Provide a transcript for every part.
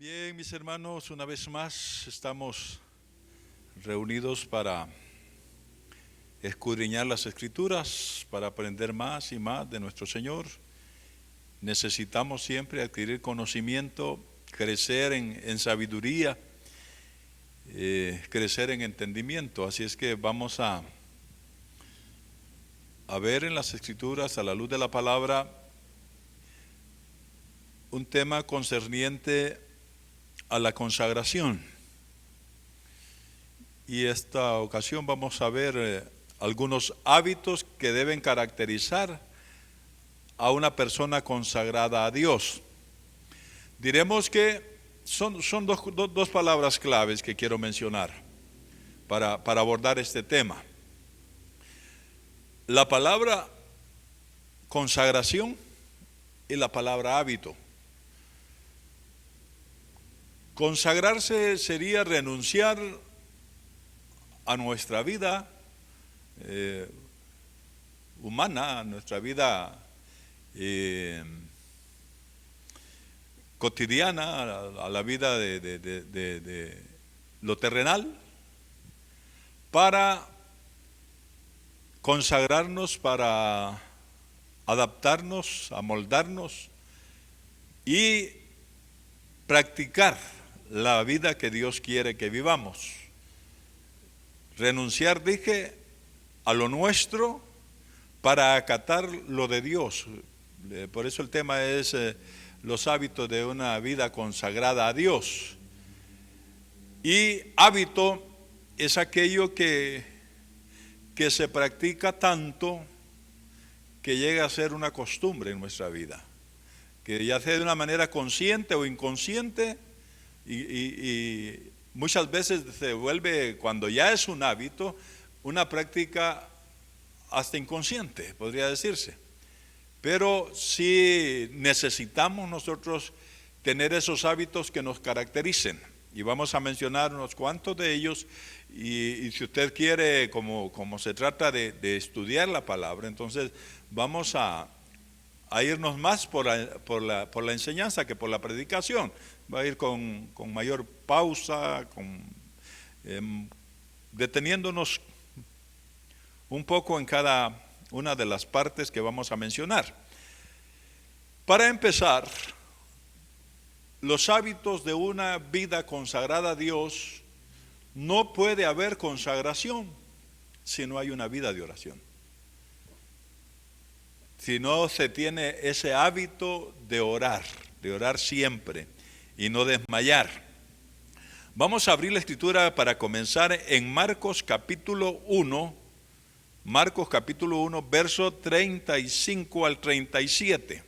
Bien, mis hermanos, una vez más estamos reunidos para escudriñar las Escrituras, para aprender más y más de nuestro Señor. Necesitamos siempre adquirir conocimiento, crecer en sabiduría, crecer en entendimiento. Así es que vamos a ver en las Escrituras, a la luz de la palabra, un tema concerniente a la consagración. Y esta ocasión vamos a ver algunos hábitos que deben caracterizar a una persona consagrada a Dios. Diremos que son dos palabras claves que quiero mencionar para abordar este tema. La palabra consagración y la palabra hábito. Consagrarse sería renunciar a nuestra vida humana, a nuestra vida cotidiana, a la vida de lo terrenal, para consagrarnos, para adaptarnos, amoldarnos y practicar la vida que Dios quiere que vivamos. Renunciar, dije, a lo nuestro para acatar lo de Dios. Por eso el tema es los hábitos de una vida consagrada a Dios. Y hábito es aquello que se practica tanto que llega a ser una costumbre en nuestra vida, que ya sea de una manera consciente o inconsciente, y muchas veces se vuelve, cuando ya es un hábito, una práctica hasta inconsciente, podría decirse. Pero sí necesitamos nosotros tener esos hábitos que nos caractericen, y vamos a mencionar unos cuantos de ellos. Y si usted quiere, como se trata de estudiar la palabra, entonces vamos a irnos más por la enseñanza que por la predicación. Va a ir con mayor pausa, deteniéndonos un poco en cada una de las partes que vamos a mencionar. Para empezar, los hábitos de una vida consagrada a Dios, no puede haber consagración si no hay una vida de oración. Si no se tiene ese hábito de orar siempre y no desmayar. Vamos a abrir la escritura para comenzar en Marcos capítulo 1, verso 35 al 37.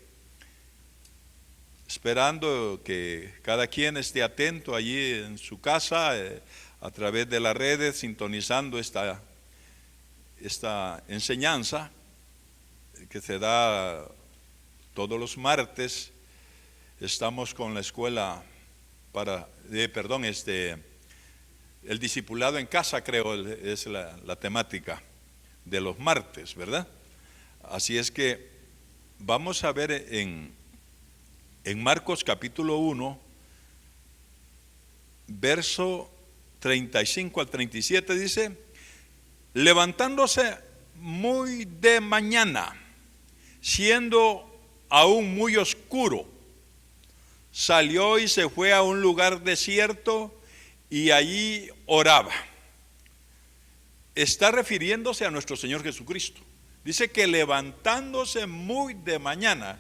Esperando que cada quien esté atento allí en su casa, a través de las redes, sintonizando esta enseñanza que se da todos los martes. Estamos con la escuela el discipulado en casa, creo, es la temática de los martes, ¿verdad? Así es que vamos a ver en Marcos capítulo 1, verso 35 al 37, dice: levantándose muy de mañana, siendo aún muy oscuro, salió y se fue a un lugar desierto y allí oraba. Está refiriéndose a nuestro Señor Jesucristo. Dice que levantándose muy de mañana,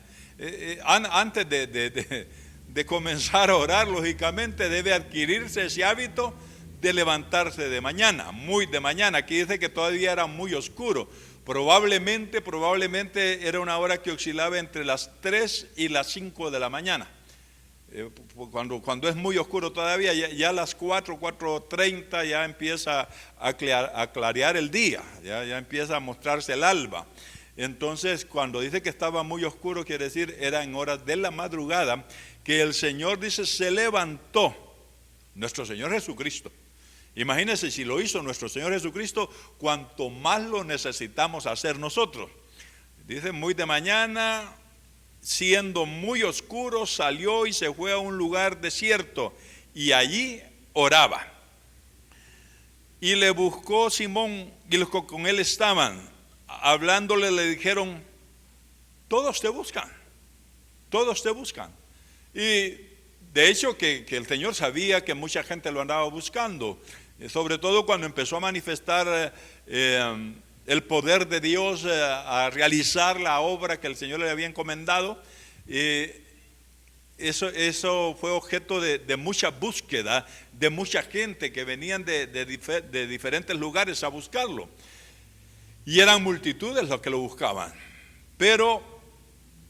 antes de comenzar a orar, lógicamente debe adquirirse ese hábito de levantarse de mañana, muy de mañana. Aquí dice que todavía era muy oscuro. Probablemente era una hora que oscilaba entre las 3 y las 5 de la mañana. Cuando es muy oscuro todavía, ya a las 4:30 ya empieza a clarear el día, ya empieza a mostrarse el alba. Entonces, cuando dice que estaba muy oscuro, quiere decir era en horas de la madrugada que el Señor, dice, se levantó, nuestro Señor Jesucristo. Imagínense, si lo hizo nuestro Señor Jesucristo, cuanto más lo necesitamos hacer nosotros. Dice muy de mañana, siendo muy oscuro, salió y se fue a un lugar desierto y allí oraba. Y le buscó Simón y los que con él estaban, hablándole le dijeron: todos te buscan, todos te buscan. Y de hecho que el Señor sabía que mucha gente lo andaba buscando, sobre todo cuando empezó a manifestar el poder de Dios a realizar la obra que el Señor le había encomendado. Eso fue objeto de mucha búsqueda, de mucha gente que venían de diferentes lugares a buscarlo. Y eran multitudes los que lo buscaban. Pero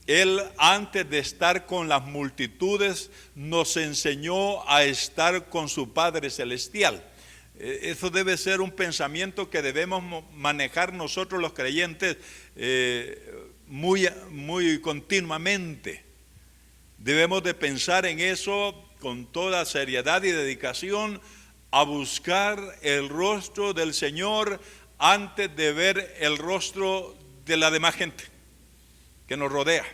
Él, antes de estar con las multitudes, nos enseñó a estar con su Padre Celestial. Eso debe ser un pensamiento que debemos manejar nosotros los creyentes muy continuamente. Debemos de pensar en eso con toda seriedad y dedicación, a buscar el rostro del Señor antes de ver el rostro de la demás gente que nos rodea.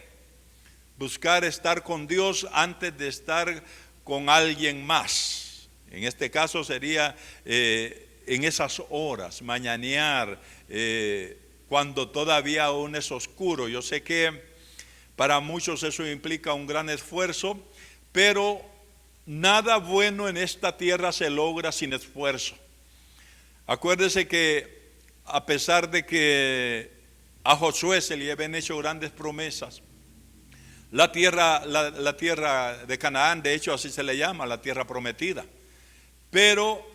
Buscar estar con Dios antes de estar con alguien más. En este caso sería en esas horas, mañanear, cuando todavía aún es oscuro. Yo sé que para muchos eso implica un gran esfuerzo, pero nada bueno en esta tierra se logra sin esfuerzo. Acuérdese que a pesar de que a Josué se le habían hecho grandes promesas, la tierra de Canaán, de hecho así se le llama, la tierra prometida. Pero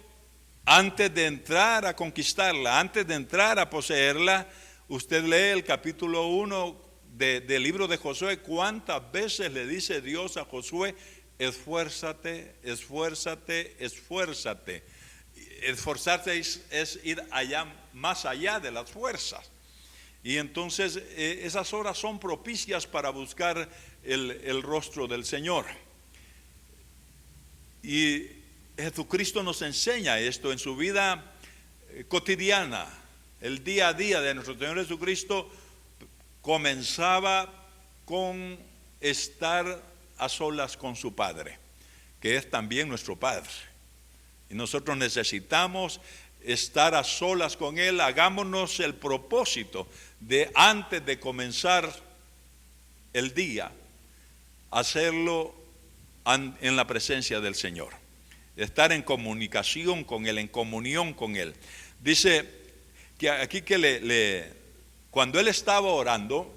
antes de entrar a conquistarla, antes de entrar a poseerla, usted lee el capítulo 1 del libro de Josué. ¿Cuántas veces le dice Dios a Josué: esfuérzate, esfuérzate, esfuérzate? Esforzarse es ir allá, más allá de las fuerzas. Y entonces esas horas son propicias para buscar el rostro del Señor. Y Jesucristo nos enseña esto en su vida cotidiana. El día a día de nuestro Señor Jesucristo comenzaba con estar a solas con su Padre, que es también nuestro Padre. Y nosotros necesitamos estar a solas con Él. Hagámonos el propósito de, antes de comenzar el día, hacerlo en la presencia del Señor. Estar en comunicación con Él, en comunión con Él. Dice que aquí que cuando Él estaba orando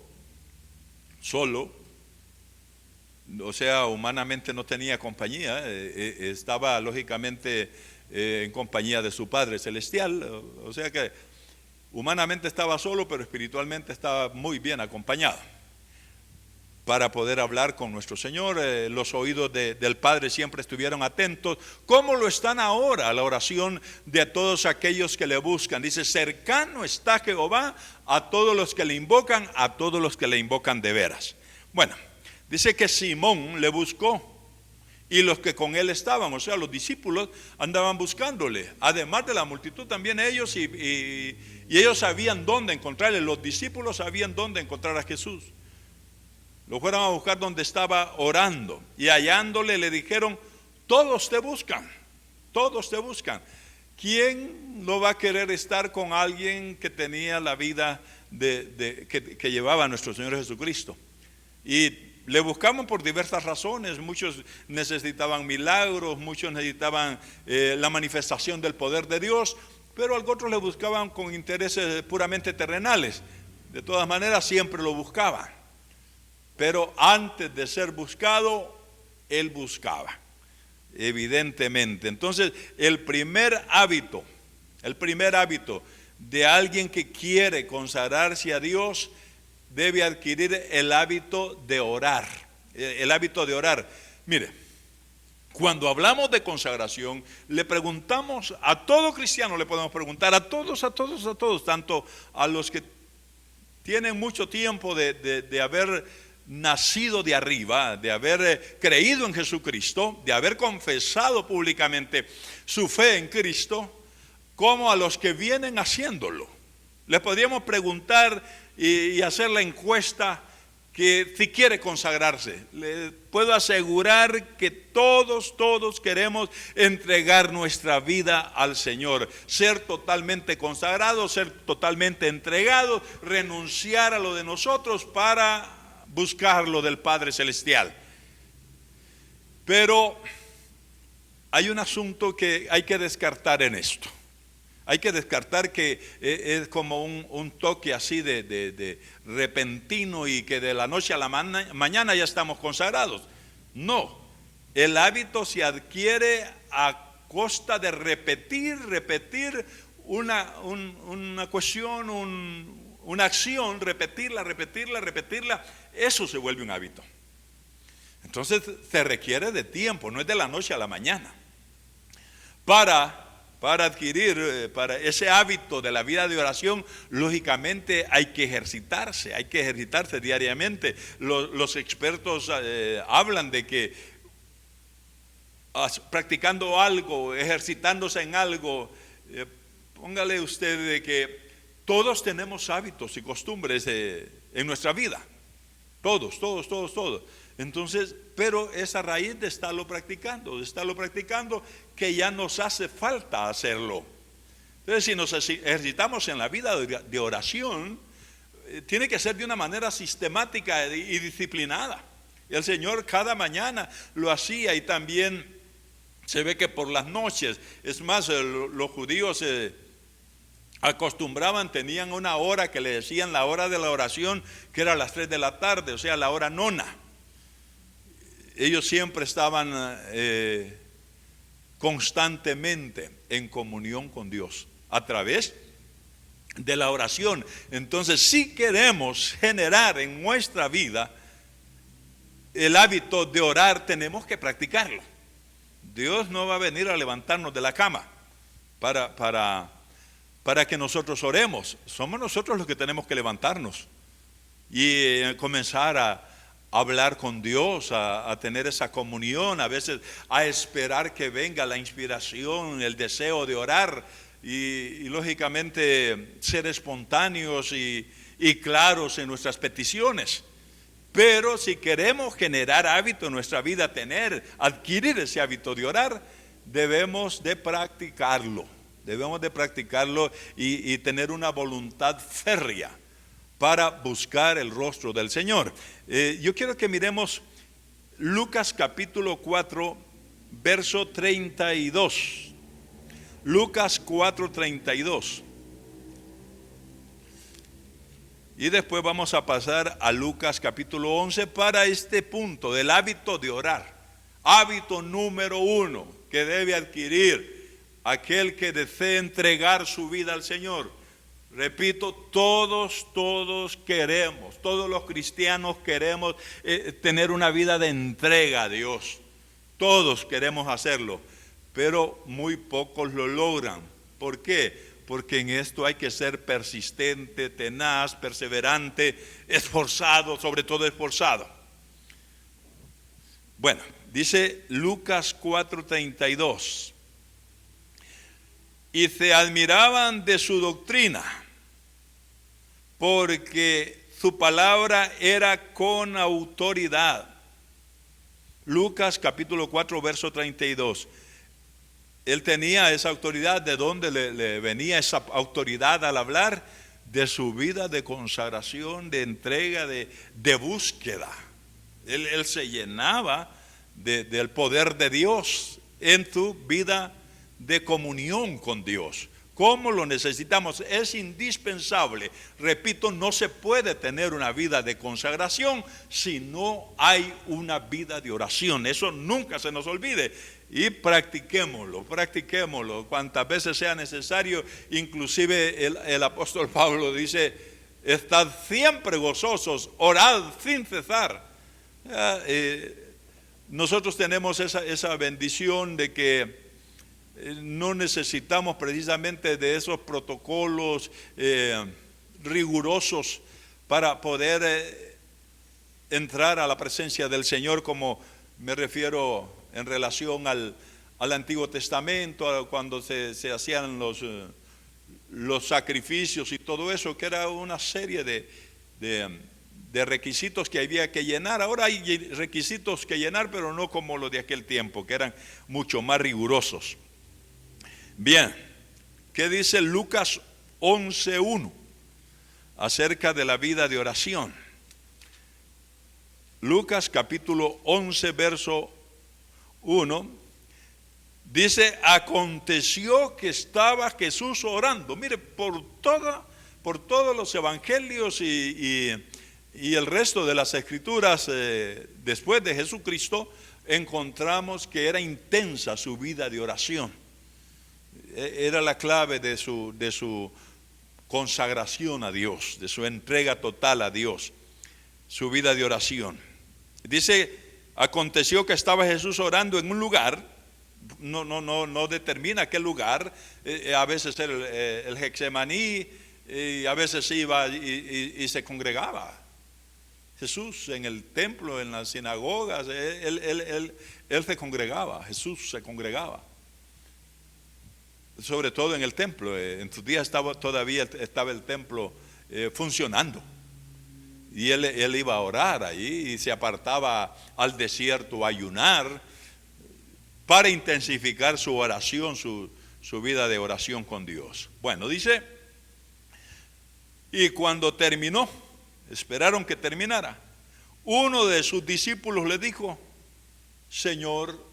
solo, o sea, humanamente no tenía compañía, estaba lógicamente en compañía de su Padre Celestial, o sea que humanamente estaba solo, pero espiritualmente estaba muy bien acompañado para poder hablar con nuestro Señor. Los oídos del Padre siempre estuvieron atentos, como lo están ahora a la oración de todos aquellos que le buscan. Dice: cercano está Jehová a todos los que le invocan, a todos los que le invocan de veras. Bueno, dice que Simón le buscó y los que con él estaban, o sea, los discípulos, andaban buscándole. Además de la multitud, también ellos, y ellos sabían dónde encontrarle. Los discípulos sabían dónde encontrar a Jesús. Lo fueron a buscar donde estaba orando, y hallándole le dijeron: todos te buscan, todos te buscan. ¿Quién no va a querer estar con alguien que tenía la vida que llevaba a nuestro Señor Jesucristo? Y le buscaban por diversas razones. Muchos necesitaban milagros, muchos necesitaban la manifestación del poder de Dios, pero otros le buscaban con intereses puramente terrenales. De todas maneras, siempre lo buscaban. Pero antes de ser buscado, Él buscaba, evidentemente. Entonces, el primer hábito de alguien que quiere consagrarse a Dios debe adquirir el hábito de orar. El hábito de orar. Mire, cuando hablamos de consagración, le preguntamos a todo cristiano, le podemos preguntar a todos, tanto a los que tienen mucho tiempo de haber nacido de arriba, de haber creído en Jesucristo, de haber confesado públicamente su fe en Cristo, como a los que vienen haciéndolo. Les podríamos preguntar y hacer la encuesta: que si quiere consagrarse, le puedo asegurar que todos queremos entregar nuestra vida al Señor, ser totalmente consagrados, ser totalmente entregados, renunciar a lo de nosotros para buscar lo del Padre Celestial. Pero hay un asunto que hay que descartar en esto. Hay que descartar que es como un toque así de repentino y que de la noche a la mañana ya estamos consagrados. No, el hábito se adquiere a costa de repetir una cuestión, una acción, repetirla. Eso se vuelve un hábito. Entonces se requiere de tiempo, no es de la noche a la mañana. Para adquirir, para ese hábito de la vida de oración, lógicamente hay que ejercitarse diariamente. Los expertos hablan de que practicando algo, ejercitándose en algo, póngale usted de que todos tenemos hábitos y costumbres en nuestra vida. Todos. Entonces, pero es a raíz de estarlo practicando, que ya nos hace falta hacerlo. Entonces, si nos ejercitamos en la vida de oración, tiene que ser de una manera sistemática y disciplinada. El Señor cada mañana lo hacía, y también se ve que por las noches, es más, los judíos acostumbraban, tenían una hora que le decían la hora de la oración, que era a las 3 de la tarde, o sea, la hora nona. Ellos siempre estaban constantemente en comunión con Dios a través de la oración. Entonces, si queremos generar en nuestra vida el hábito de orar, tenemos que practicarlo. Dios no va a venir a levantarnos de la cama para que nosotros oremos. Somos nosotros los que tenemos que levantarnos y comenzar a hablar con Dios, a tener esa comunión, a veces a esperar que venga la inspiración, el deseo de orar y lógicamente ser espontáneos y claros en nuestras peticiones. Pero si queremos generar hábito en nuestra vida, adquirir ese hábito de orar, debemos de practicarlo y tener una voluntad férrea para buscar el rostro del Señor. Yo quiero que miremos Lucas capítulo 4, verso 32. Lucas 4, 32. Y después vamos a pasar a Lucas capítulo 11 para este punto del hábito de orar. Hábito número 1 que debe adquirir aquel que desee entregar su vida al Señor. Repito, todos queremos, todos los cristianos queremos tener una vida de entrega a Dios. Todos queremos hacerlo, pero muy pocos lo logran. ¿Por qué? Porque en esto hay que ser persistente, tenaz, perseverante, esforzado, sobre todo esforzado. Bueno, dice Lucas 4:32. Y se admiraban de su doctrina, porque su palabra era con autoridad. Lucas capítulo 4, verso 32. Él tenía esa autoridad. ¿De dónde le venía esa autoridad al hablar? De su vida de consagración, de entrega, de búsqueda. Él se llenaba del poder de Dios en su vida de comunión con Dios. ¿Cómo lo necesitamos? Es indispensable. Repito, no se puede tener una vida de consagración si no hay una vida de oración. Eso nunca se nos olvide. Y practiquémoslo cuantas veces sea necesario. Inclusive el apóstol Pablo dice: estad siempre gozosos, orad sin cesar. Nosotros tenemos esa bendición de que no necesitamos precisamente de esos protocolos rigurosos para poder entrar a la presencia del Señor, como me refiero en relación al Antiguo Testamento, cuando se hacían los sacrificios y todo eso, que era una serie de requisitos que había que llenar. Ahora hay requisitos que llenar, pero no como los de aquel tiempo, que eran mucho más rigurosos. Bien, ¿qué dice Lucas 11:1 acerca de la vida de oración? Lucas capítulo 11, verso 1, dice: aconteció que estaba Jesús orando. Mire, por todos los evangelios y el resto de las escrituras después de Jesucristo, encontramos que era intensa su vida de oración. Era la clave de su consagración a Dios, de su entrega total a Dios, su vida de oración. Dice: aconteció que estaba Jesús orando en un lugar, no determina qué lugar, a veces era el Getsemaní, y a veces iba y se congregaba Jesús en el templo, en las sinagogas. Él se congregaba, Jesús se congregaba, sobre todo en el templo. En sus días todavía estaba el templo funcionando, y él iba a orar ahí, y se apartaba al desierto a ayunar para intensificar su oración, su vida de oración con Dios. Bueno, dice: y cuando terminó, esperaron que terminara, uno de sus discípulos le dijo: Señor,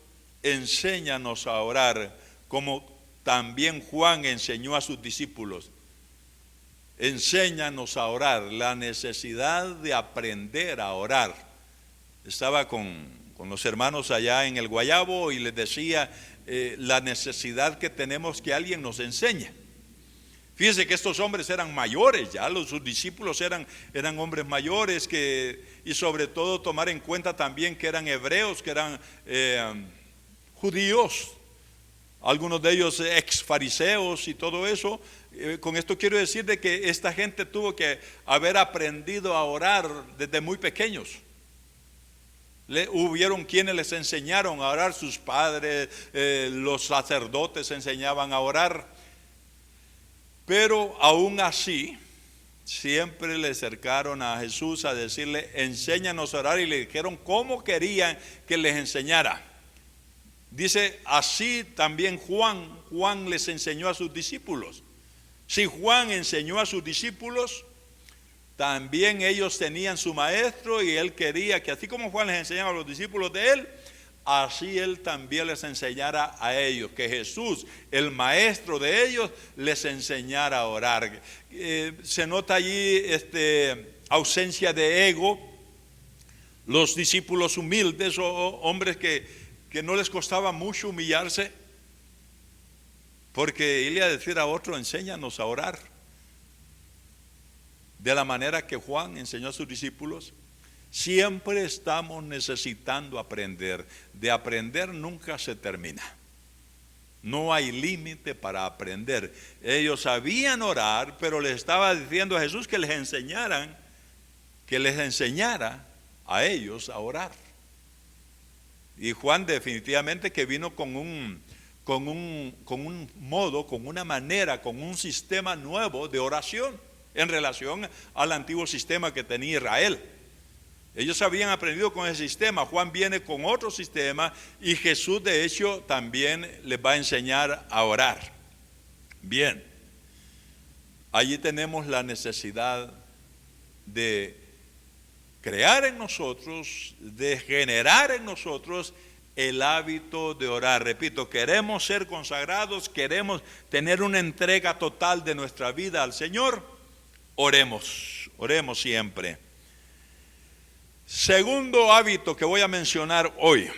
enséñanos a orar, como también Juan enseñó a sus discípulos. Enséñanos a orar, la necesidad de aprender a orar. Estaba con los hermanos allá en el Guayabo y les decía la necesidad que tenemos que alguien nos enseñe. Fíjense que estos hombres eran mayores ya, sus discípulos eran hombres mayores, y sobre todo tomar en cuenta también que eran hebreos, que eran judíos, algunos de ellos ex fariseos y todo eso. Con esto quiero decir de que esta gente tuvo que haber aprendido a orar desde muy pequeños. Hubieron quienes les enseñaron a orar, sus padres, los sacerdotes enseñaban a orar, pero aún así siempre le acercaron a Jesús a decirle: enséñanos a orar, y le dijeron cómo querían que les enseñara. Dice: así también Juan les enseñó a sus discípulos. Si Juan enseñó a sus discípulos, también ellos tenían su maestro, y él quería que así como Juan les enseñaba a los discípulos de él, así él también les enseñara a ellos, que Jesús, el maestro de ellos, les enseñara a orar. Se nota allí ausencia de ego. Los discípulos humildes, o hombres que no les costaba mucho humillarse, porque irle a decir a otro: enséñanos a orar, de la manera que Juan enseñó a sus discípulos. Siempre estamos necesitando aprender. De aprender nunca se termina. No hay límite para aprender. Ellos sabían orar, pero les estaba diciendo a Jesús que les enseñara a ellos a orar. Y Juan definitivamente que vino con un modo, con una manera, con un sistema nuevo de oración en relación al antiguo sistema que tenía Israel. Ellos habían aprendido con ese sistema. Juan viene con otro sistema, y Jesús de hecho también les va a enseñar a orar. Bien, allí tenemos la necesidad de crear en nosotros, de generar en nosotros el hábito de orar. Repito, queremos ser consagrados, queremos tener una entrega total de nuestra vida al Señor. Oremos siempre. Segundo hábito que voy a mencionar hoy: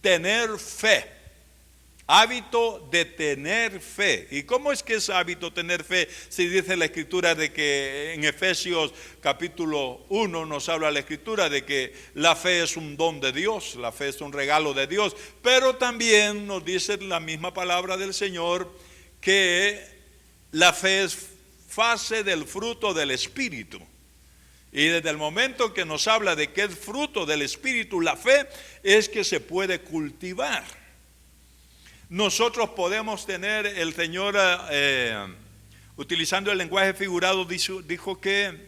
tener fe. Hábito de tener fe. ¿Y cómo es que es hábito tener fe? Si dice la Escritura de que en Efesios capítulo 1 nos habla la Escritura de que la fe es un don de Dios, la fe es un regalo de Dios, pero también nos dice la misma palabra del Señor que la fe es fase del fruto del Espíritu. Y desde el momento que nos habla de que es fruto del Espíritu, la fe es que se puede cultivar. Nosotros podemos tener, el Señor utilizando el lenguaje figurado dijo que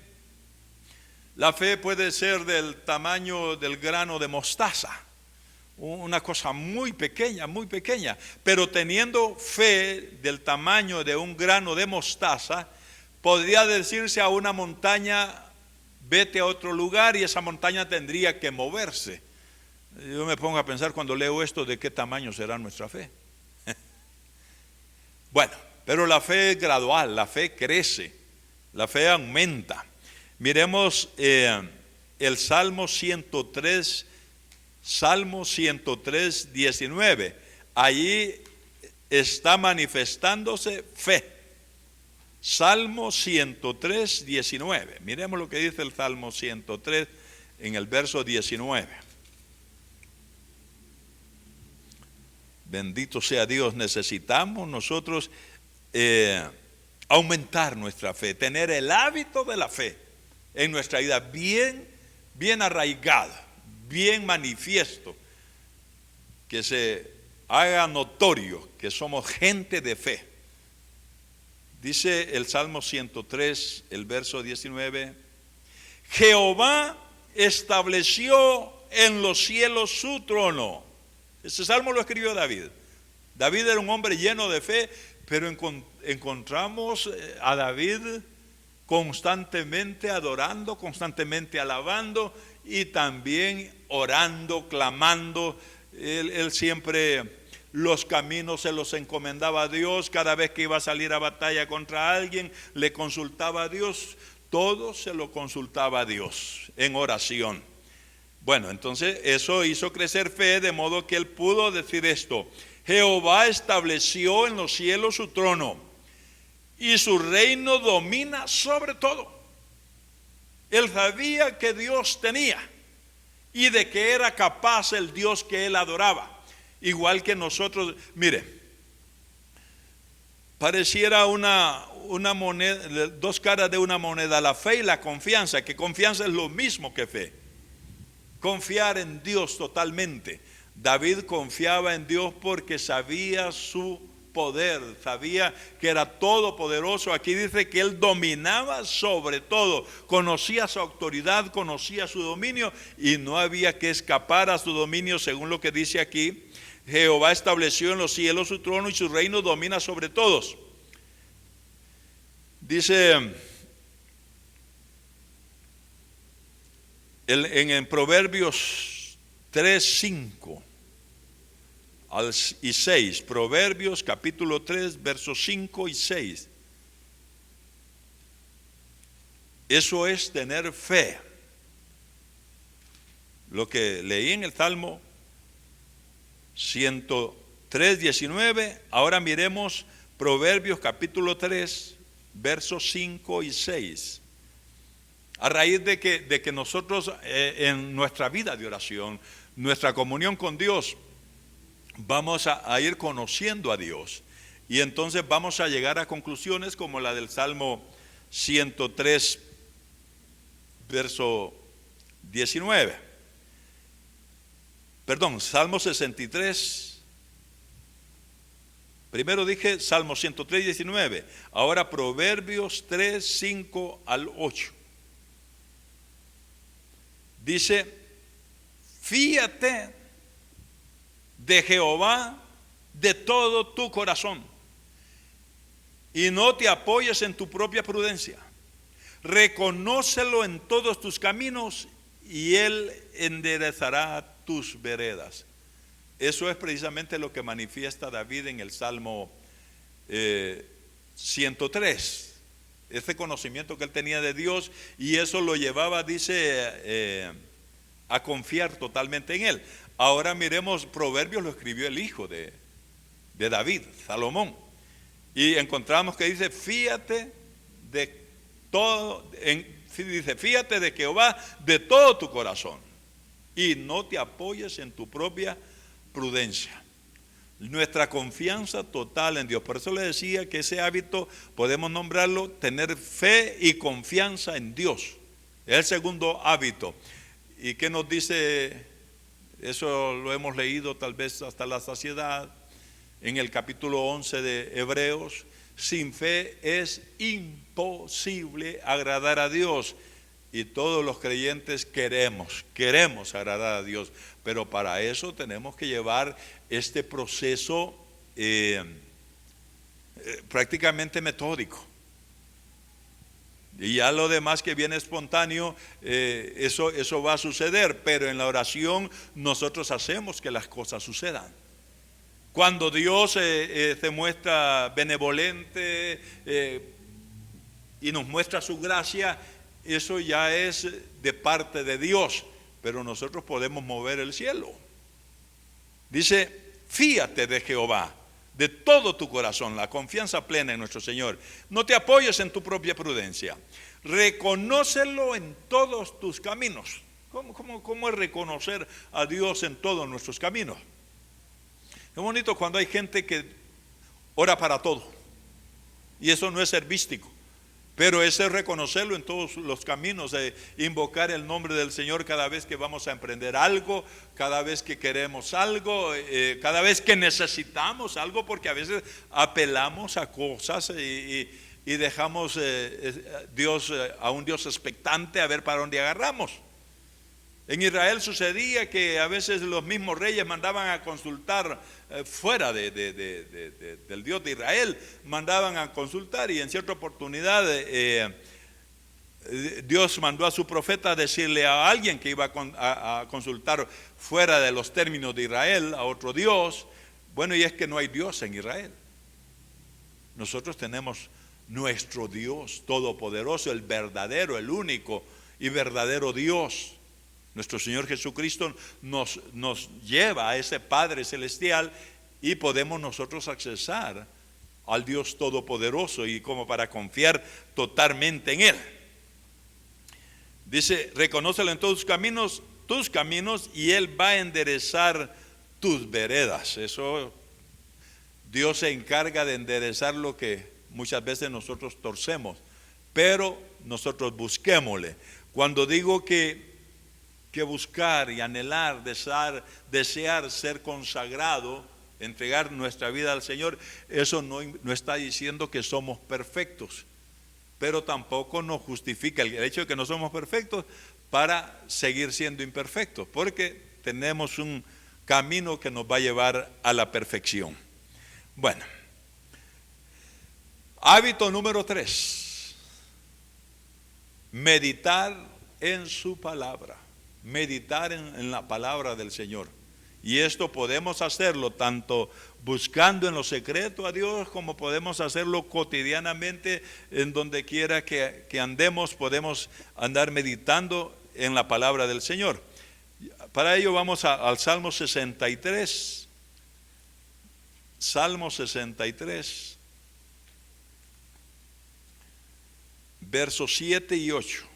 La fe puede ser del tamaño del grano de mostaza, una cosa muy pequeña, pero teniendo fe del tamaño de un grano de mostaza, podría decirse a una montaña, vete a otro lugar, y esa montaña tendría que moverse. Yo me pongo a pensar cuando leo esto, ¿de qué tamaño será nuestra fe? Bueno, pero la fe es gradual, la fe crece, la fe aumenta. Miremos el Salmo 103, 19. Allí está manifestándose fe. Salmo 103, 19. Miremos lo que dice el Salmo 103 en el verso 19. Bendito sea Dios. Necesitamos nosotros aumentar nuestra fe, tener el hábito de la fe en nuestra vida bien arraigado, bien manifiesto, que se haga notorio que somos gente de fe. Dice el Salmo 103, el verso 19, Jehová estableció en los cielos su trono. Este salmo lo escribió David. David era un hombre lleno de fe, pero encontramos a David constantemente adorando, constantemente alabando y también orando, clamando. Él siempre los caminos se los encomendaba a Dios. Cada vez que iba a salir a batalla contra alguien, le consultaba a Dios. Todo se lo consultaba a Dios en oración. Bueno, entonces eso hizo crecer fe, de modo que él pudo decir esto: Jehová estableció en los cielos su trono, y su reino domina sobre todo. Él sabía que Dios tenía y de que era capaz el Dios que él adoraba. Igual que nosotros, mire, pareciera una moneda, dos caras de una moneda, la fe y la confianza, que confianza es lo mismo que fe. Confiar en Dios totalmente. David confiaba en Dios porque sabía su poder, sabía que era todopoderoso. Aquí dice que él dominaba sobre todo, conocía su autoridad, conocía su dominio, y no había que escapar a su dominio, según lo que dice aquí. Jehová estableció en los cielos su trono, y su reino domina sobre todos. Dice en Proverbios 3, 5 y 6, Proverbios capítulo 3, versos 5 y 6. Eso es tener fe. Lo que leí en el Salmo 103, 19, ahora miremos Proverbios capítulo 3, versos 5 y 6. A raíz de que nosotros en nuestra vida de oración, nuestra comunión con Dios, vamos a ir conociendo a Dios, y entonces vamos a llegar a conclusiones como la del Salmo 103, verso 19. Perdón, Salmo 63. Primero dije Salmo 103, 19. Ahora Proverbios 3, 5 al 8. Dice: fíate de Jehová de todo tu corazón, y no te apoyes en tu propia prudencia. Reconócelo en todos tus caminos, y él enderezará tus veredas. Eso es precisamente lo que manifiesta David en el Salmo 103. Ese conocimiento que él tenía de Dios, y eso lo llevaba, dice, a confiar totalmente en él. Ahora miremos, Proverbios lo escribió el hijo de David, Salomón, y encontramos que dice: fíate de todo, dice, fíate de Jehová de todo tu corazón, y no te apoyes en tu propia prudencia. Nuestra confianza total en Dios. Por eso le decía que ese hábito podemos nombrarlo tener fe y confianza en Dios. Es el segundo hábito. ¿Y qué nos dice? Eso lo hemos leído tal vez hasta la saciedad en el capítulo 11 de Hebreos. Sin fe es imposible agradar a Dios. y todos los creyentes queremos agradar a Dios, pero para eso tenemos que llevar este proceso prácticamente metódico. Y ya lo demás que viene espontáneo, eso va a suceder, pero en la oración nosotros hacemos que las cosas sucedan. Cuando Dios se muestra benevolente y nos muestra su gracia, eso ya es de parte de Dios, pero nosotros podemos mover el cielo. Dice, fíate de Jehová de todo tu corazón, la confianza plena en nuestro Señor. No te apoyes en tu propia prudencia, reconócelo en todos tus caminos. ¿Cómo es reconocer a Dios en todos nuestros caminos? Es bonito cuando hay gente que ora para todo, y eso no es servístico, pero ese es reconocerlo en todos los caminos, invocar el nombre del Señor cada vez que vamos a emprender algo, cada vez que queremos algo, cada vez que necesitamos algo, porque a veces apelamos a cosas y dejamos a un Dios expectante a ver para dónde agarramos. En Israel sucedía que a veces los mismos reyes mandaban a consultar fuera del Dios de Israel, mandaban a consultar, y en cierta oportunidad Dios mandó a su profeta a decirle a alguien que iba a consultar fuera de los términos de Israel, a otro Dios. Bueno, y es que no hay Dios en Israel. Nosotros tenemos nuestro Dios todopoderoso, el verdadero, el único y verdadero Dios. Nuestro Señor Jesucristo nos lleva a ese Padre Celestial, y podemos nosotros accesar al Dios Todopoderoso y como para confiar totalmente en Él. Dice, reconócelo en todos tus caminos, y Él va a enderezar tus veredas. Eso, Dios se encarga de enderezar lo que muchas veces nosotros torcemos, pero nosotros busquémosle. Cuando digo que buscar y anhelar, desear ser consagrado, entregar nuestra vida al Señor, eso no está diciendo que somos perfectos, pero tampoco nos justifica el hecho de que no somos perfectos para seguir siendo imperfectos, porque tenemos un camino que nos va a llevar a la perfección. Bueno, hábito número 3, meditar en su palabra. Meditar en la palabra del Señor. Y esto podemos hacerlo tanto buscando en lo secreto a Dios, como podemos hacerlo cotidianamente en donde quiera que andemos. Podemos andar meditando en la palabra del Señor. Para ello vamos al Salmo 63. Salmo 63, versos 7 y 8.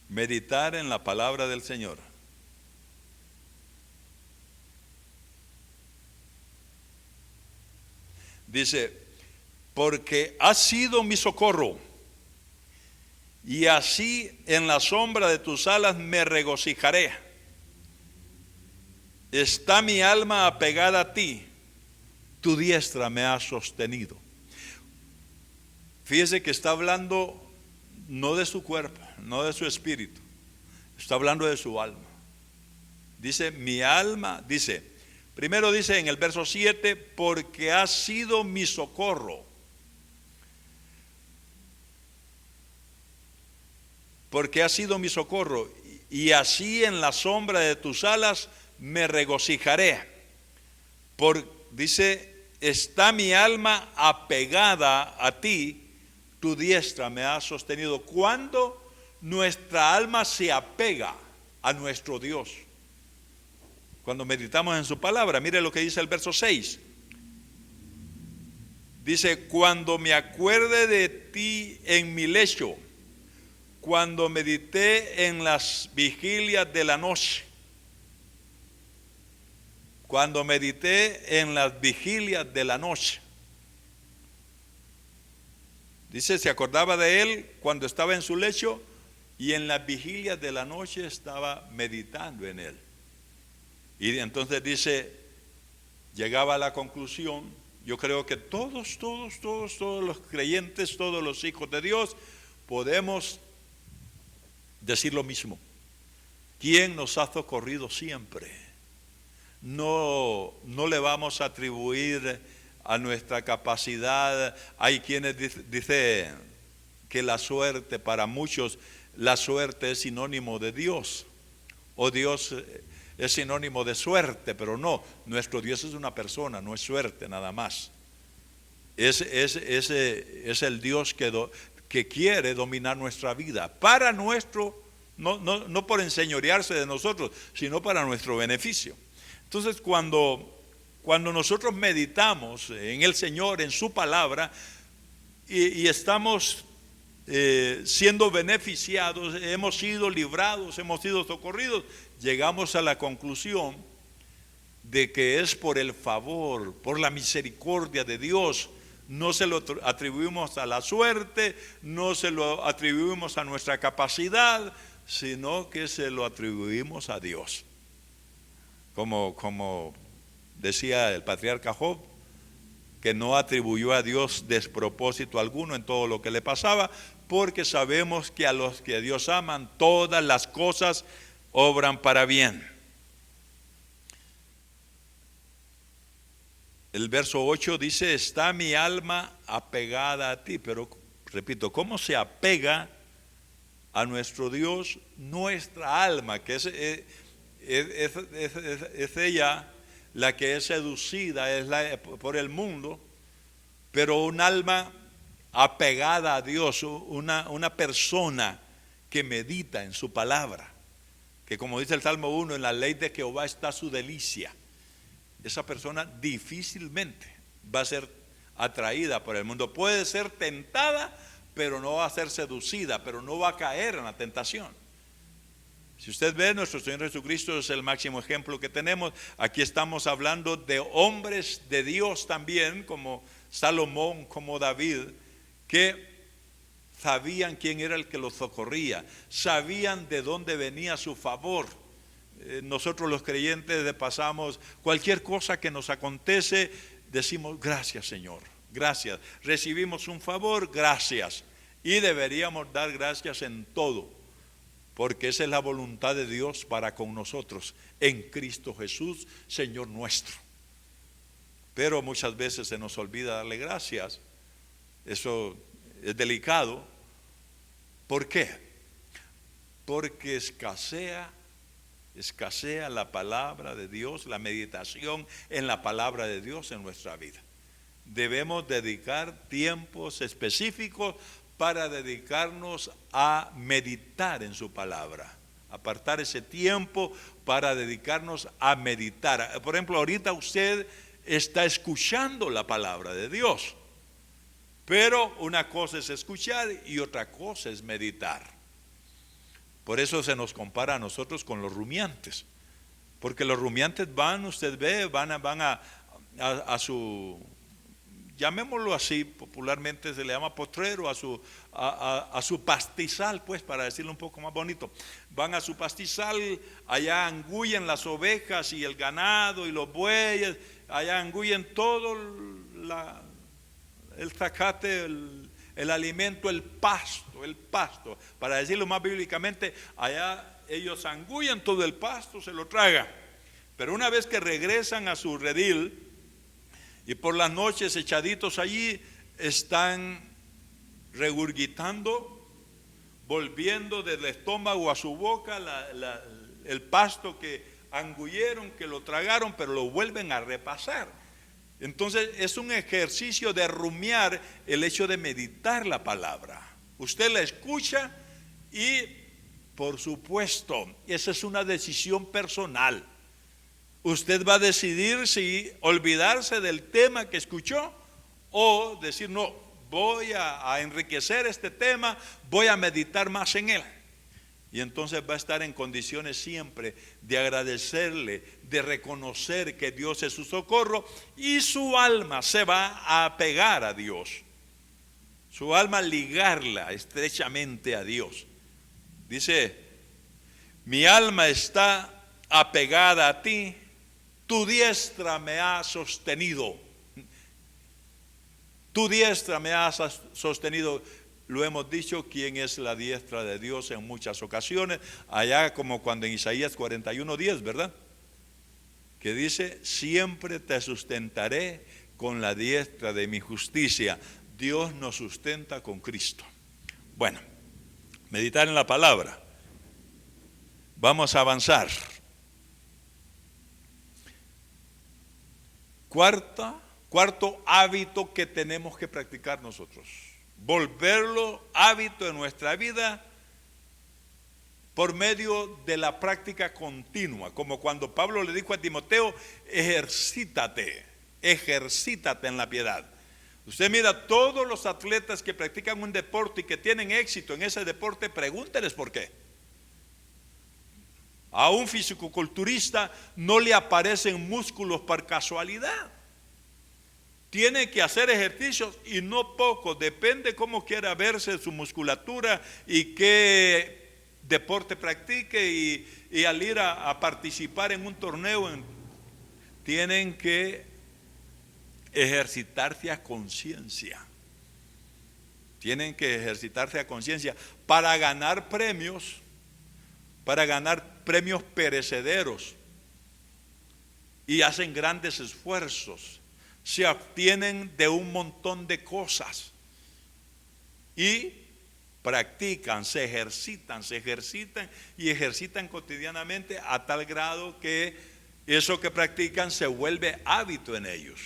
Meditar en la palabra del Señor. Dice, porque has sido mi socorro, y así en la sombra de tus alas me regocijaré. Está mi alma apegada a ti, tu diestra me ha sostenido. Fíjese que está hablando no de su cuerpo, no de su espíritu, está hablando de su alma. Dice, mi alma, primero dice en el verso 7, porque has sido mi socorro. Porque has sido mi socorro, y así en la sombra de tus alas me regocijaré. Dice, está mi alma apegada a ti, tu diestra me ha sostenido. Cuando nuestra alma se apega a nuestro Dios, cuando meditamos en su palabra, mire lo que dice el verso 6. Dice, cuando me acuerde de ti en mi lecho, cuando medité en las vigilias de la noche. Cuando medité en las vigilias de la noche. Dice, se acordaba de él cuando estaba en su lecho, y en las vigilias de la noche estaba meditando en él. Y entonces dice, llegaba a la conclusión Yo creo que todos los creyentes, todos los hijos de Dios, podemos decir lo mismo. ¿Quién nos ha socorrido siempre? No le vamos a atribuir a nuestra capacidad. Hay quienes dicen que la suerte, para muchos, la suerte es sinónimo de Dios, o Dios es sinónimo de suerte, pero no, nuestro Dios es una persona, no es suerte nada más. Es el Dios que quiere dominar nuestra vida, para nuestro, no por enseñorearse de nosotros, sino para nuestro beneficio. Entonces, cuando nosotros meditamos en el Señor, en su palabra, y estamos siendo beneficiados, hemos sido librados, hemos sido socorridos, llegamos a la conclusión de que es por el favor, por la misericordia de Dios. No se lo atribuimos a la suerte, no se lo atribuimos a nuestra capacidad, sino que se lo atribuimos a Dios. Como decía el patriarca Job, que no atribuyó a Dios despropósito alguno en todo lo que le pasaba, porque sabemos que a los que a Dios aman, todas las cosas obran para bien. El verso 8 dice: está mi alma apegada a ti. Pero repito, ¿cómo se apega a nuestro Dios nuestra alma? Que es ella la que es seducida por el mundo, pero un alma apegada a Dios, una persona que medita en su palabra, que como dice el Salmo 1, en la ley de Jehová está su delicia. Esa persona difícilmente va a ser atraída por el mundo. Puede ser tentada, pero no va a ser seducida, pero no va a caer en la tentación. Si usted ve, nuestro Señor Jesucristo es el máximo ejemplo que tenemos. Aquí estamos hablando de hombres de Dios también, como Salomón, como David, que sabían quién era el que los socorría, sabían de dónde venía su favor. Nosotros los creyentes pasamos cualquier cosa que nos acontece, decimos gracias Señor, gracias, recibimos un favor, gracias, y deberíamos dar gracias en todo, porque esa es la voluntad de Dios para con nosotros en Cristo Jesús, Señor nuestro. Pero muchas veces se nos olvida darle gracias. Eso es delicado. ¿Por qué? Porque escasea la palabra de Dios, la meditación en la palabra de Dios en nuestra vida. Debemos dedicar tiempos específicos para dedicarnos a meditar en su palabra, apartar ese tiempo para dedicarnos a meditar. Por ejemplo, ahorita usted está escuchando la palabra de Dios, pero una cosa es escuchar y otra cosa es meditar. Por eso se nos compara a nosotros con los rumiantes, porque los rumiantes usted ve, van a su, llamémoslo así, popularmente se le llama potrero, a su pastizal, pues, para decirlo un poco más bonito. Van a su pastizal, allá angullen las ovejas y el ganado y los bueyes, allá angullen todo el zacate, el alimento, el pasto, para decirlo más bíblicamente, allá ellos angullen todo el pasto, se lo tragan. Pero una vez que regresan a su redil y por las noches echaditos allí, están regurgitando, volviendo del estómago a su boca el pasto que angulleron, que lo tragaron, pero lo vuelven a repasar. Entonces es un ejercicio de rumiar, el hecho de meditar la palabra. Usted la escucha y, por supuesto, esa es una decisión personal. Usted va a decidir si olvidarse del tema que escuchó o decir, no, voy a enriquecer este tema, voy a meditar más en él. Y entonces va a estar en condiciones siempre de agradecerle, de reconocer que Dios es su socorro, y su alma se va a apegar a Dios. Su alma ligarla estrechamente a Dios. Dice: mi alma está apegada a ti, tu diestra me ha sostenido. Tu diestra me ha sostenido. Lo hemos dicho, quién es la diestra de Dios en muchas ocasiones, allá como cuando en Isaías 41:10, ¿verdad? Que dice, siempre te sustentaré con la diestra de mi justicia. Dios nos sustenta con Cristo. Bueno, meditar en la palabra. Vamos a avanzar. Cuarto hábito que tenemos que practicar nosotros. Volverlo hábito en nuestra vida por medio de la práctica continua. Como cuando Pablo le dijo a Timoteo, ejercítate en la piedad. Usted mira, todos los atletas que practican un deporte y que tienen éxito en ese deporte, pregúnteles por qué. A un fisicoculturista no le aparecen músculos por casualidad. Tiene que hacer ejercicios y no poco, depende cómo quiera verse su musculatura y qué deporte practique, y al ir a participar en un torneo tienen que ejercitarse a conciencia. Tienen que ejercitarse a conciencia para ganar premios perecederos, y hacen grandes esfuerzos, se abstienen de un montón de cosas y practican, se ejercitan y ejercitan cotidianamente a tal grado que eso que practican se vuelve hábito en ellos.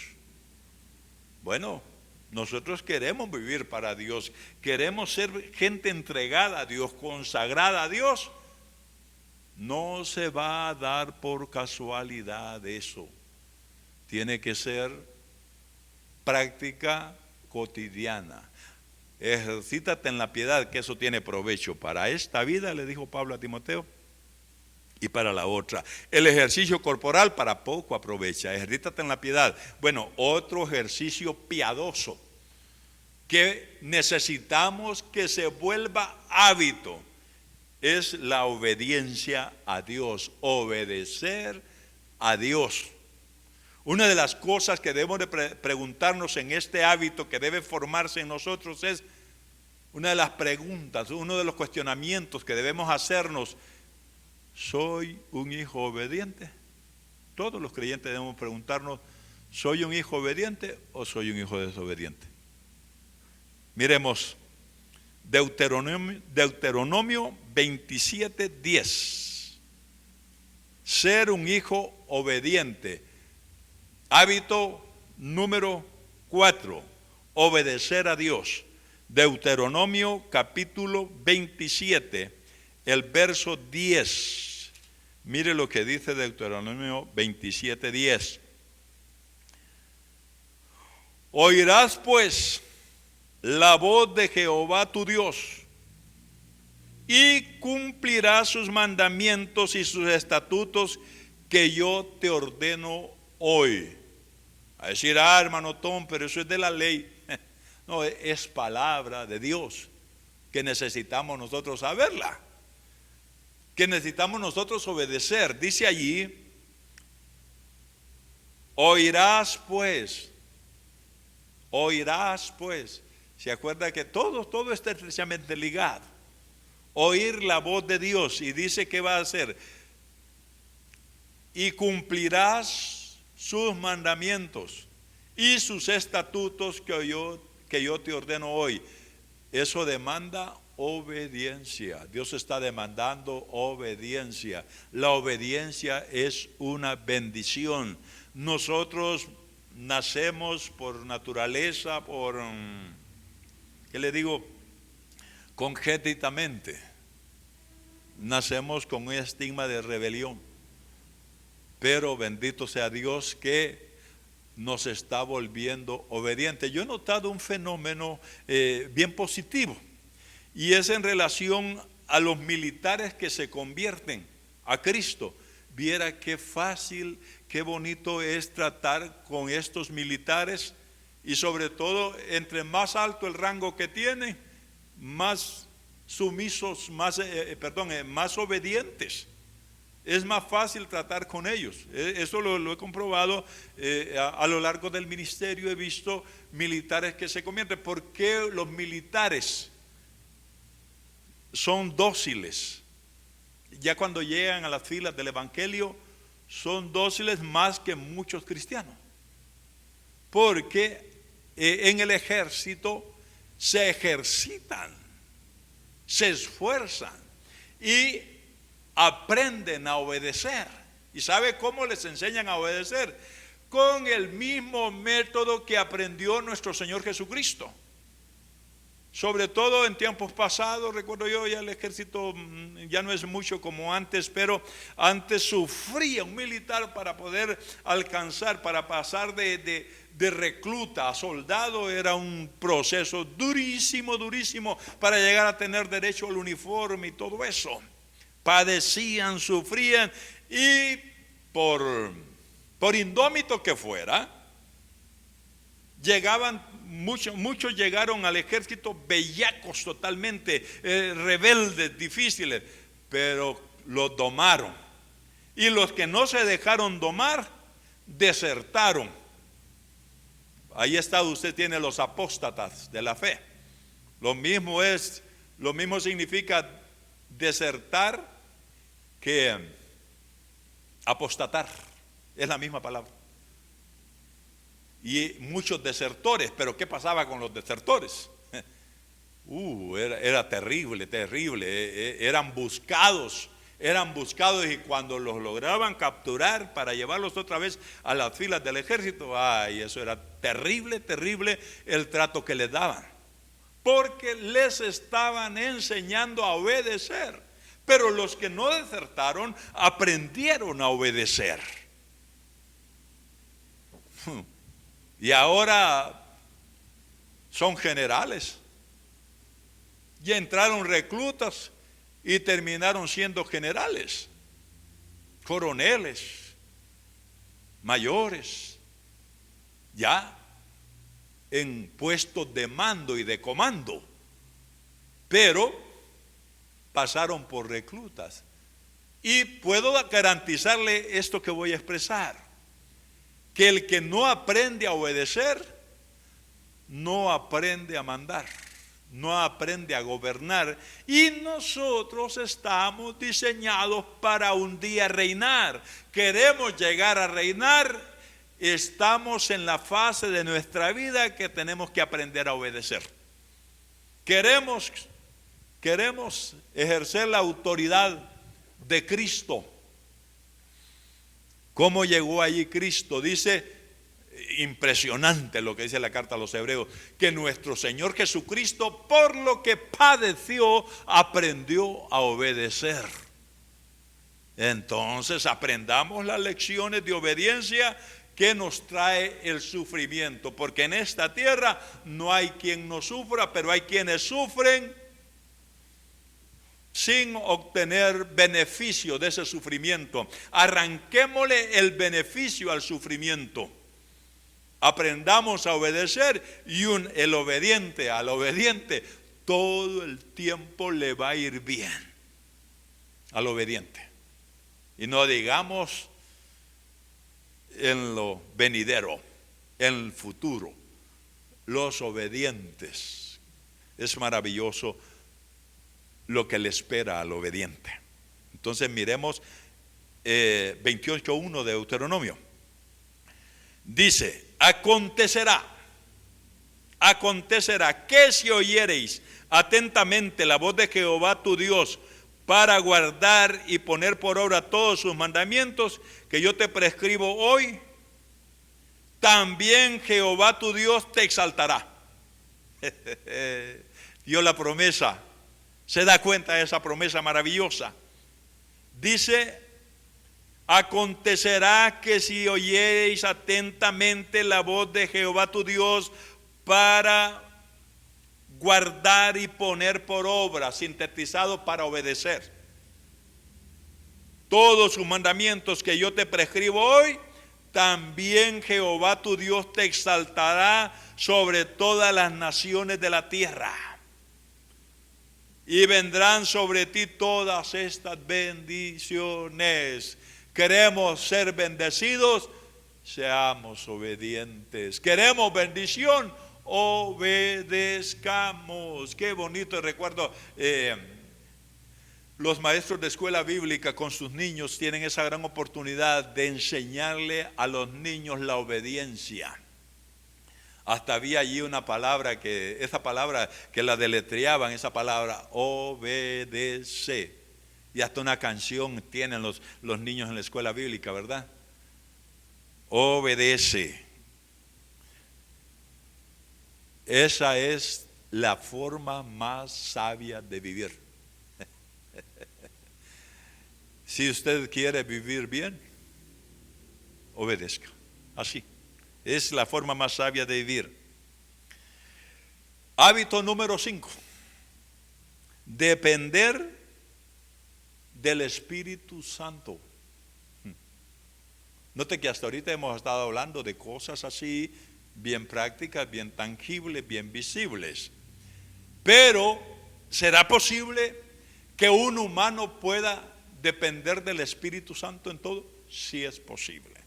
Bueno, nosotros queremos vivir para Dios, queremos ser gente entregada a Dios, consagrada a Dios. No se va a dar por casualidad eso. Tiene que ser práctica cotidiana. Ejercítate en la piedad, que eso tiene provecho para esta vida, le dijo Pablo a Timoteo, y para la otra. El ejercicio corporal para poco aprovecha. Ejercítate en la piedad. Bueno, otro ejercicio piadoso que necesitamos que se vuelva hábito es la obediencia a Dios. Obedecer a Dios. Una de las cosas que debemos de preguntarnos en este hábito que debe formarse en nosotros es, una de las preguntas, uno de los cuestionamientos que debemos hacernos: ¿soy un hijo obediente? Todos los creyentes debemos preguntarnos, ¿soy un hijo obediente o soy un hijo desobediente? Miremos Deuteronomio 27:10. Ser un hijo obediente. Hábito número 4, obedecer a Dios. Deuteronomio capítulo 27, el verso 10. Mire lo que dice Deuteronomio 27:10. Oirás pues la voz de Jehová tu Dios, y cumplirás sus mandamientos y sus estatutos que yo te ordeno hoy. A decir, hermano Tom, pero eso es de la ley. No, es palabra de Dios que necesitamos nosotros saberla, que necesitamos nosotros obedecer. Dice allí, oirás pues. Se acuerda que todo está estrechamente ligado. Oír la voz de Dios, y dice que va a hacer, y cumplirás sus mandamientos y sus estatutos que yo te ordeno hoy. Eso demanda obediencia. Dios está demandando obediencia. La obediencia es una bendición. Nosotros nacemos por naturaleza, congénitamente. Nacemos con un estigma de rebelión. Pero bendito sea Dios que nos está volviendo obedientes. Yo he notado un fenómeno bien positivo, y es en relación a los militares que se convierten a Cristo. Viera qué fácil, qué bonito es tratar con estos militares, y sobre todo entre más alto el rango que tienen, más sumisos, más obedientes. Es más fácil tratar con ellos. Eso lo he comprobado a lo largo del ministerio. He visto militares que se convierten. ¿Por qué los militares son dóciles? Ya cuando llegan a las filas del evangelio, son dóciles más que muchos cristianos. Porque en el ejército se ejercitan, se esfuerzan y aprenden a obedecer. ¿Y sabe cómo les enseñan a obedecer? Con el mismo método que aprendió nuestro Señor Jesucristo. Sobre todo en tiempos pasados, recuerdo yo, ya el ejército ya no es mucho como antes, pero antes sufría un militar para poder alcanzar, para pasar de recluta a soldado. Era un proceso durísimo, durísimo para llegar a tener derecho al uniforme y todo eso. Padecían, sufrían, y por indómito que fuera, llegaban, muchos llegaron al ejército bellacos totalmente, rebeldes, difíciles, pero los domaron. Y los que no se dejaron domar, desertaron. Ahí está, usted tiene los apóstatas de la fe. Lo mismo significa desertar que apostatar. Es la misma palabra. Y muchos desertores. Pero ¿qué pasaba con los desertores? Era terrible, terrible. Eran buscados, y cuando los lograban capturar para llevarlos otra vez a las filas del ejército, eso era terrible, terrible el trato que les daban, porque les estaban enseñando a obedecer. Pero los que no desertaron aprendieron a obedecer. Y ahora son generales. Ya entraron reclutas y terminaron siendo generales, coroneles, mayores, ya en puestos de mando y de comando. Pero pasaron por reclutas. Y puedo garantizarle esto que voy a expresar: que el que no aprende a obedecer, no aprende a mandar, no aprende a gobernar. Y nosotros estamos diseñados para un día reinar. Queremos llegar a reinar. Estamos en la fase de nuestra vida que tenemos que aprender a obedecer. Queremos ejercer la autoridad de Cristo. ¿Cómo llegó allí Cristo? Dice, impresionante lo que dice la carta a los Hebreos, que nuestro Señor Jesucristo, por lo que padeció, aprendió a obedecer. Entonces aprendamos las lecciones de obediencia que nos trae el sufrimiento, porque en esta tierra no hay quien no sufra, pero hay quienes sufren sin obtener beneficio de ese sufrimiento. Arranquémosle el beneficio al sufrimiento. Aprendamos a obedecer, y al obediente todo el tiempo le va a ir bien. Al obediente. Y no digamos en lo venidero, en el futuro. Los obedientes. Es maravilloso lo que le espera al obediente. Entonces miremos 28:1 de Deuteronomio. Dice: acontecerá que si oyereis atentamente la voz de Jehová tu Dios, para guardar y poner por obra todos sus mandamientos que yo te prescribo hoy, también Jehová tu Dios te exaltará. Dio la promesa. ¿Se da cuenta de esa promesa maravillosa? Dice: acontecerá que si oyereis atentamente la voz de Jehová tu Dios para guardar y poner por obra, sintetizado, para obedecer todos sus mandamientos que yo te prescribo hoy, también Jehová tu Dios te exaltará sobre todas las naciones de la tierra. y vendrán sobre ti todas estas bendiciones. Queremos ser bendecidos, seamos obedientes. Queremos bendición, obedezcamos. Qué bonito recuerdo. Los maestros de escuela bíblica con sus niños tienen esa gran oportunidad de enseñarle a los niños la obediencia. Hasta había allí una palabra esa palabra que la deletreaban, esa palabra, obedece. Y hasta una canción tienen los niños en la escuela bíblica, ¿verdad? Obedece. Esa es la forma más sabia de vivir. Si usted quiere vivir bien, obedezca. Así. Es la forma más sabia de vivir. Hábito número 5. Depender del Espíritu Santo. Note que hasta ahorita hemos estado hablando de cosas así, bien prácticas, bien tangibles, bien visibles. Pero, ¿será posible que un humano pueda depender del Espíritu Santo en todo? Sí es posible.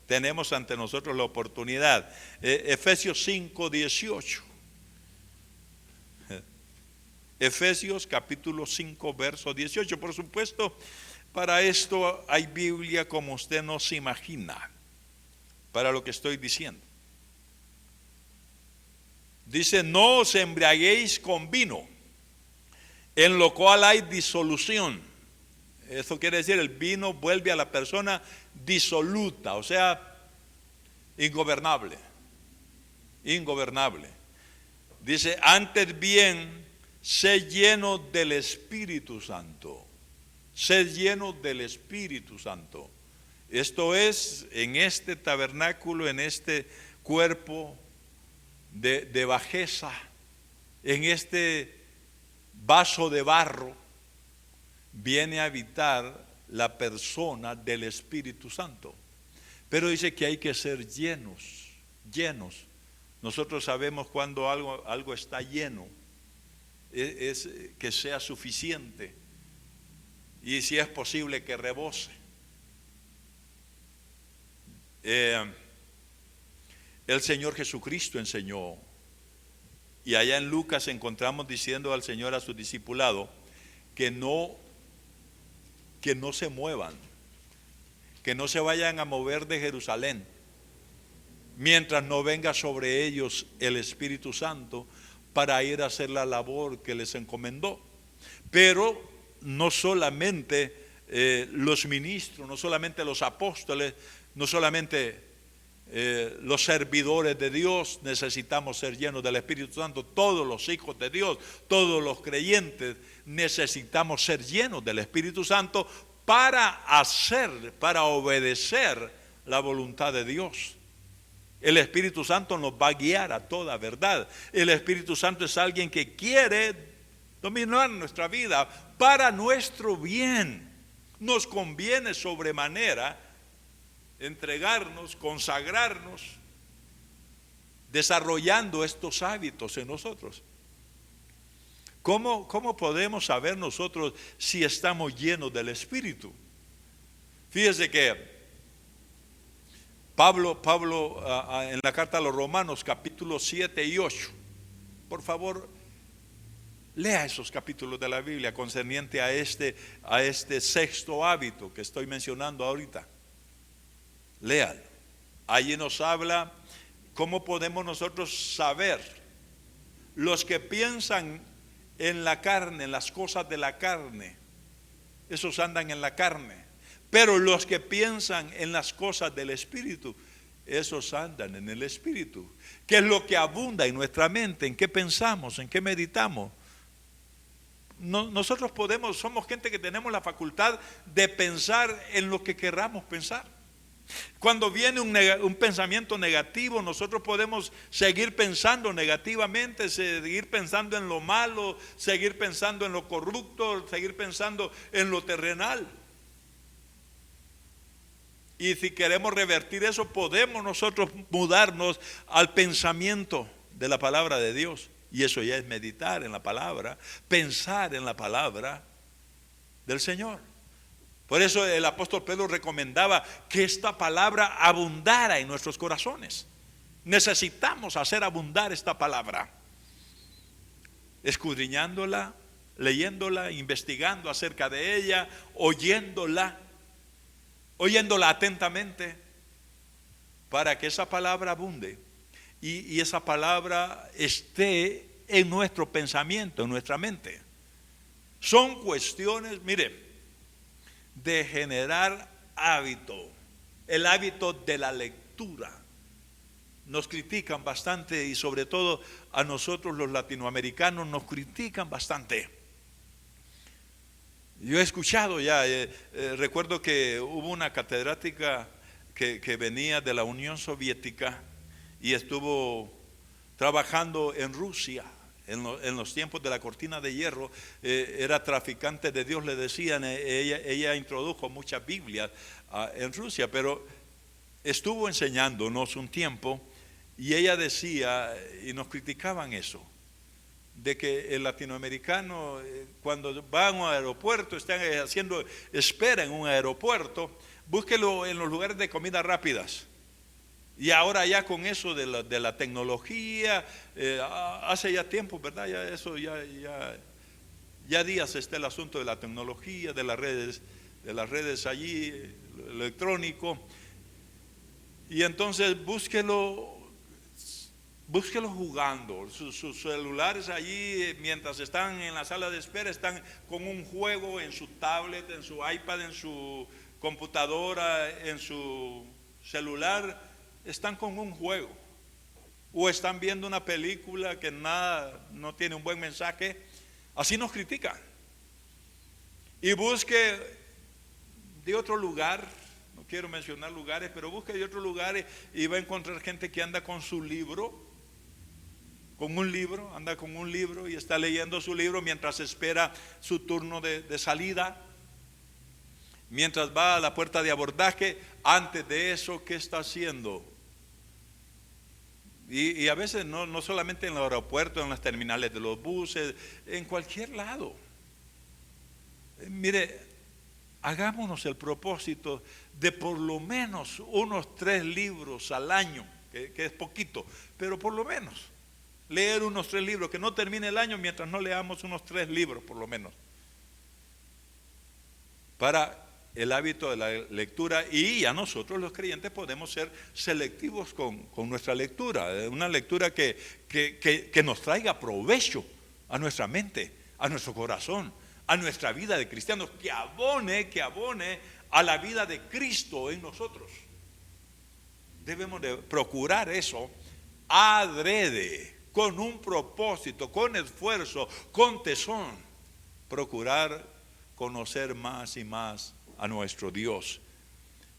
Tenemos ante nosotros la oportunidad. Efesios 5:18. Efesios capítulo 5 verso 18. Por supuesto, para esto hay Biblia como usted no se imagina, para lo que estoy diciendo. Dice, no os embriaguéis con vino, en lo cual hay disolución. Eso quiere decir, el vino vuelve a la persona disoluta, o sea, ingobernable. Ingobernable. Dice, antes bien, sé lleno del Espíritu Santo. Sé lleno del Espíritu Santo. Esto es, en este tabernáculo, en este cuerpo de bajeza, en este vaso de barro, viene a habitar la persona del Espíritu Santo. Pero dice que hay que ser llenos, llenos. Nosotros sabemos cuando algo está lleno, es que sea suficiente. Y si es posible que rebose. El Señor Jesucristo enseñó, y allá en Lucas encontramos diciendo al Señor a su discipulado que no se muevan, que no se vayan a mover de Jerusalén mientras no venga sobre ellos el Espíritu Santo para ir a hacer la labor que les encomendó. Pero no solamente los ministros, no solamente los apóstoles, no solamente los servidores de Dios necesitamos ser llenos del Espíritu Santo. Todos los hijos de Dios, todos los creyentes necesitamos ser llenos del Espíritu Santo para obedecer la voluntad de Dios. El Espíritu Santo nos va a guiar a toda verdad. El Espíritu Santo es alguien que quiere dominar nuestra vida para nuestro bien. Nos conviene sobremanera entregarnos, consagrarnos, desarrollando estos hábitos en nosotros. ¿Cómo podemos saber nosotros si estamos llenos del Espíritu? Fíjese que Pablo en la carta a los Romanos capítulos 7 y 8, por favor, lea esos capítulos de la Biblia concerniente a este sexto hábito que estoy mencionando ahorita. Léalo. Allí nos habla cómo podemos nosotros saber. Los que piensan en la carne, en las cosas de la carne, esos andan en la carne. Pero los que piensan en las cosas del Espíritu, esos andan en el Espíritu. ¿Qué es lo que abunda en nuestra mente? ¿En qué pensamos? ¿En qué meditamos? Nosotros somos gente que tenemos la facultad de pensar en lo que querramos pensar. Cuando viene un pensamiento negativo, nosotros podemos seguir pensando negativamente, seguir pensando en lo malo, seguir pensando en lo corrupto, seguir pensando en lo terrenal. Y si queremos revertir eso, podemos nosotros mudarnos al pensamiento de la palabra de Dios. Y eso ya es meditar en la palabra, pensar en la palabra del Señor. Por eso el apóstol Pedro recomendaba que esta palabra abundara en nuestros corazones. Necesitamos hacer abundar esta palabra, escudriñándola, leyéndola, investigando acerca de ella, oyéndola atentamente, para que esa palabra abunde y esa palabra esté en nuestro pensamiento, en nuestra mente. Son cuestiones, mire, de generar hábito, el hábito de la lectura. Nos critican bastante, y sobre todo a nosotros los latinoamericanos nos critican bastante. Yo he escuchado ya, recuerdo que hubo una catedrática que venía de la Unión Soviética y estuvo trabajando en Rusia en los tiempos de la cortina de hierro. Era traficante de Dios, le decían. Ella introdujo muchas Biblias en Rusia, pero estuvo enseñándonos un tiempo, y ella decía, y nos criticaban eso, de que el latinoamericano cuando va a un aeropuerto, están haciendo espera en un aeropuerto, búsquelo en los lugares de comidas rápidas. Y ahora ya con eso de la tecnología, hace ya tiempo, ¿verdad? Ya días está el asunto de la tecnología, de las redes allí, electrónico. Y entonces búsquelo jugando. Sus celulares allí, mientras están en la sala de espera, están con un juego en su tablet, en su iPad, en su computadora, en su celular. Están con un juego, o están viendo una película que no tiene un buen mensaje. Así nos critican. Y busque de otro lugar, no quiero mencionar lugares, pero busque de otros lugares y va a encontrar gente que anda con su libro, anda con un libro y está leyendo su libro mientras espera su turno de salida, mientras va a la puerta de abordaje. Antes de eso, ¿qué está haciendo? Y a veces no solamente en el aeropuerto, en las terminales de los buses, en cualquier lado. Mire, hagámonos el propósito de por lo menos unos 3 libros al año, que es poquito, pero por lo menos leer unos 3 libros, que no termine el año mientras no leamos unos 3 libros por lo menos, para el hábito de la lectura. Y a nosotros los creyentes podemos ser selectivos con nuestra lectura, una lectura que nos traiga provecho a nuestra mente, a nuestro corazón, a nuestra vida de cristianos, que abone a la vida de Cristo en nosotros. Debemos de procurar eso adrede, con un propósito, con esfuerzo, con tesón, procurar conocer más y más a nuestro Dios.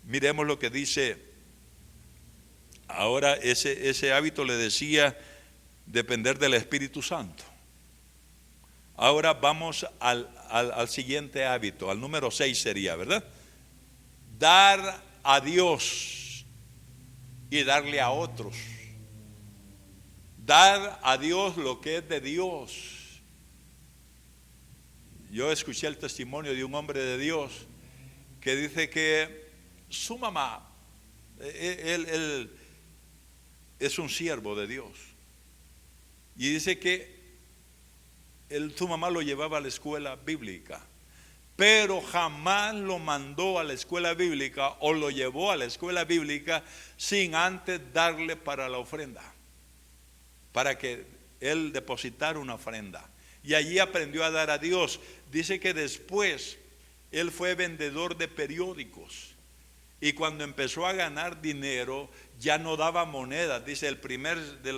Miremos lo que dice ahora. Ese hábito, le decía, depender del Espíritu Santo. Ahora vamos al siguiente hábito, al número 6 sería, ¿verdad? Dar a Dios y darle a otros. Dar a Dios lo que es de Dios. Yo escuché el testimonio de un hombre de Dios que dice que su mamá, él es un siervo de Dios, y dice que su mamá lo llevaba a la escuela bíblica, pero jamás lo mandó a la escuela bíblica o lo llevó a la escuela bíblica sin antes darle para la ofrenda, para que él depositara una ofrenda, y allí aprendió a dar a Dios. Dice que después él fue vendedor de periódicos, y cuando empezó a ganar dinero ya no daba monedas. Dice del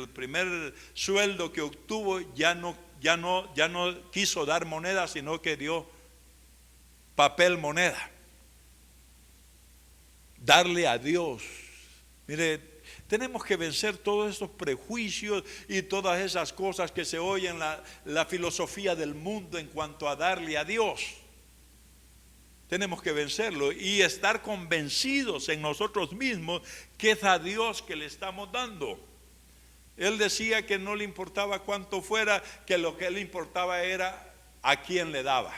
primer sueldo que obtuvo ya no quiso dar monedas, sino que dio papel moneda. Darle a Dios. Mire, tenemos que vencer todos esos prejuicios y todas esas cosas que se oyen en la filosofía del mundo en cuanto a darle a Dios. Tenemos que vencerlo y estar convencidos en nosotros mismos que es a Dios que le estamos dando. Él decía que no le importaba cuánto fuera, que lo que le importaba era a quién le daba.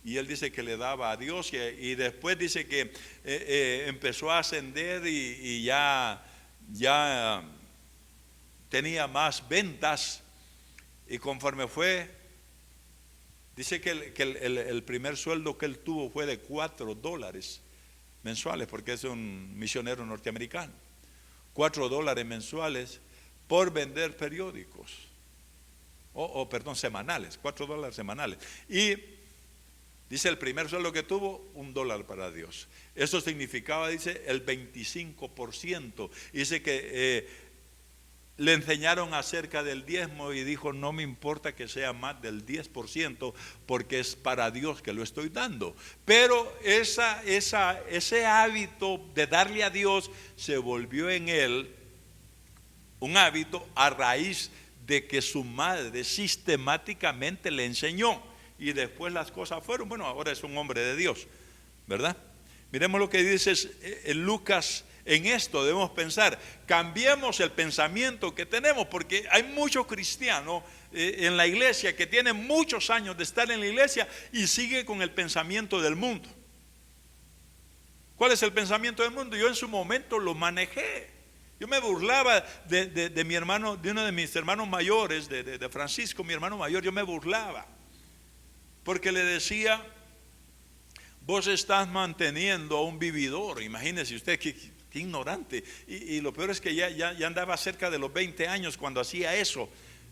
Y él dice que le daba a Dios, y después dice que empezó a ascender y ya tenía más ventas, y conforme fue, dice que el primer sueldo que él tuvo fue de $4 mensuales, porque es un misionero norteamericano. $4 mensuales por vender periódicos, perdón, semanales, $4 semanales. Y dice el primer sueldo que tuvo, $1 para Dios. Eso significaba, dice, el 25%. Dice que le enseñaron acerca del diezmo y dijo: no me importa que sea más del 10%, porque es para Dios que lo estoy dando. Pero ese hábito de darle a Dios se volvió en él un hábito a raíz de que su madre sistemáticamente le enseñó. Y después las cosas fueron, bueno, ahora es un hombre de Dios, ¿verdad? Miremos lo que dice en Lucas. En esto debemos pensar, cambiemos el pensamiento que tenemos, porque hay muchos cristianos en la iglesia que tienen muchos años de estar en la iglesia y sigue con el pensamiento del mundo. ¿Cuál es el pensamiento del mundo? Yo en su momento lo manejé. Yo me burlaba de mi hermano, de uno de mis hermanos mayores, de Francisco, mi hermano mayor. Yo me burlaba porque le decía: vos estás manteniendo a un vividor. Imagínese usted qué ignorante. Y lo peor es que ya andaba cerca de los 20 años cuando hacía eso,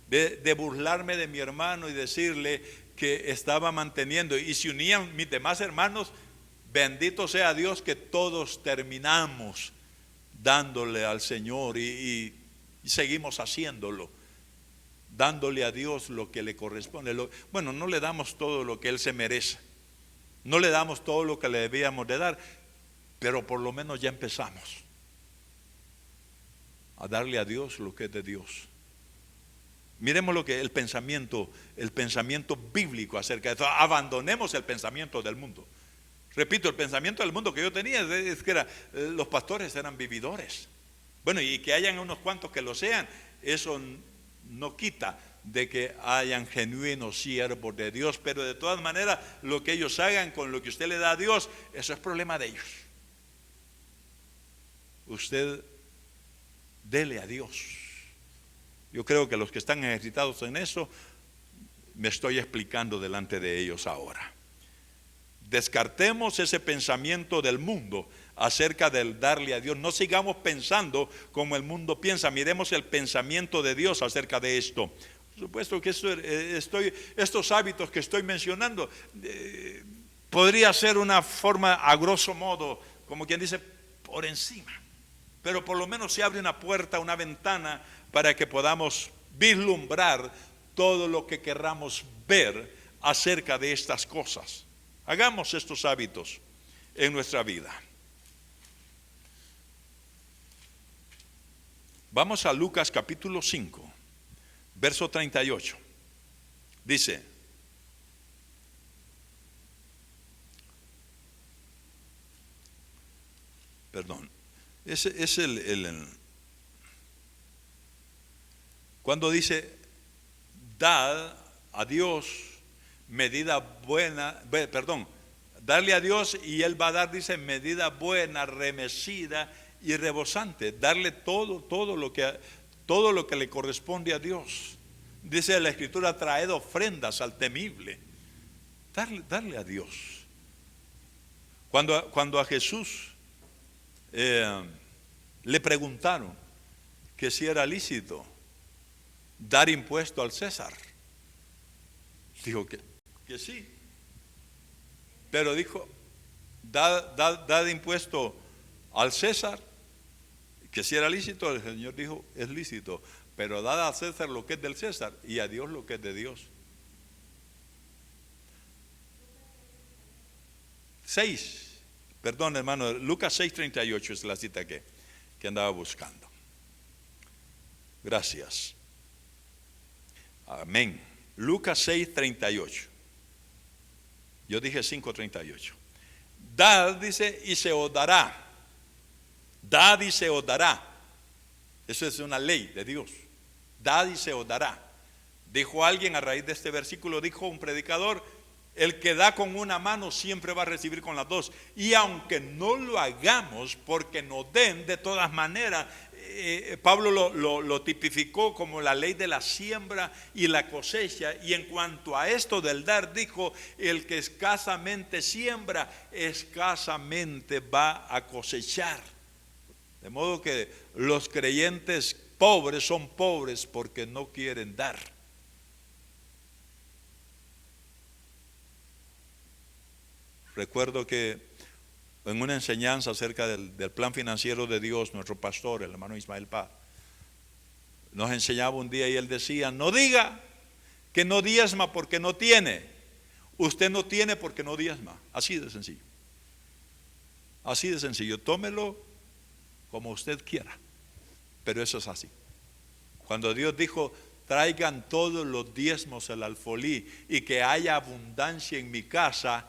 de burlarme de mi hermano y decirle que estaba manteniendo. Y se unían mis demás hermanos. Bendito sea Dios que todos terminamos dándole al Señor y seguimos haciéndolo, dándole a Dios lo que le corresponde. Bueno, no le damos todo lo que Él se merece, no le damos todo lo que le debíamos de dar, pero por lo menos ya empezamos a darle a Dios lo que es de Dios. Miremos lo que el pensamiento bíblico acerca de esto. Abandonemos el pensamiento del mundo. Repito, el pensamiento del mundo que yo tenía es que los pastores eran vividores. Bueno, y que hayan unos cuantos que lo sean, eso no quita de que hayan genuinos siervos de Dios, pero de todas maneras lo que ellos hagan con lo que usted le da a Dios, eso es problema de ellos. Usted dele a Dios. Yo creo que los que están ejercitados en eso, me estoy explicando delante de ellos ahora. Descartemos ese pensamiento del mundo acerca del darle a Dios. No sigamos pensando como el mundo piensa. Miremos el pensamiento de Dios acerca de esto. Por supuesto que estos hábitos que estoy mencionando podría ser una forma, a grosso modo, como quien dice, por encima. Pero por lo menos se abre una puerta, una ventana, para que podamos vislumbrar todo lo que querramos ver acerca de estas cosas. Hagamos estos hábitos en nuestra vida. Vamos a Lucas capítulo 5, verso 38. Dice: perdón, es cuando dice: dad a Dios medida buena, darle a Dios y Él va a dar, dice, medida buena, remecida y rebosante. Darle todo lo que le corresponde a Dios. Dice la Escritura: traed ofrendas al temible. Darle a Dios. Cuando a Jesús le preguntaron que si era lícito dar impuesto al César, dijo que sí, pero dijo: dad impuesto al César, que si era lícito. El Señor dijo: es lícito, pero dad a César lo que es del César y a Dios lo que es de Dios. 6, perdón hermano, Lucas 6:38 es la cita que andaba buscando. Gracias. Amén. Lucas 6:38. Yo dije 5:38. Dad, dice, y se os dará. Dad y se os dará. Eso es una ley de Dios. Dad y se os dará. Dijo alguien a raíz de este versículo, dijo un predicador: el que da con una mano siempre va a recibir con las dos. Y aunque no lo hagamos porque nos den, de todas maneras, Pablo lo tipificó como la ley de la siembra y la cosecha. Y en cuanto a esto del dar, dijo: el que escasamente siembra, escasamente va a cosechar. De modo que los creyentes pobres son pobres porque no quieren dar. Recuerdo que en una enseñanza acerca del plan financiero de Dios, nuestro pastor, el hermano Ismael Paz, nos enseñaba un día y él decía: no diga que no diezma porque no tiene. Usted no tiene porque no diezma. Así de sencillo. Así de sencillo. Tómelo como usted quiera, pero eso es así. Cuando Dios dijo: traigan todos los diezmos al alfolí y que haya abundancia en mi casa,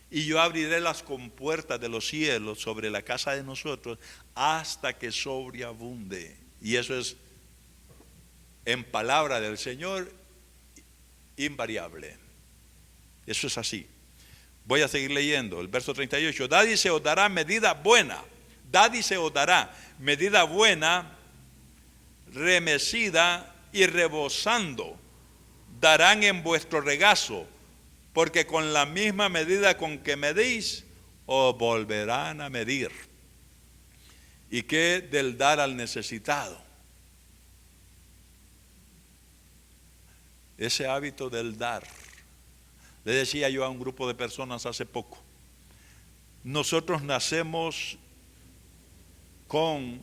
y yo abriré las compuertas de los cielos sobre la casa de nosotros hasta que sobreabunde. Y eso es, en palabra del Señor, invariable. Eso es así. Voy a seguir leyendo el verso 38. Dad y se os dará medida buena. Dad y se os dará medida buena, remecida y rebosando, darán en vuestro regazo, porque con la misma medida con que medís, os volverán a medir. ¿Y qué del dar al necesitado? Ese hábito del dar. Le decía yo a un grupo de personas hace poco: nosotros nacemos con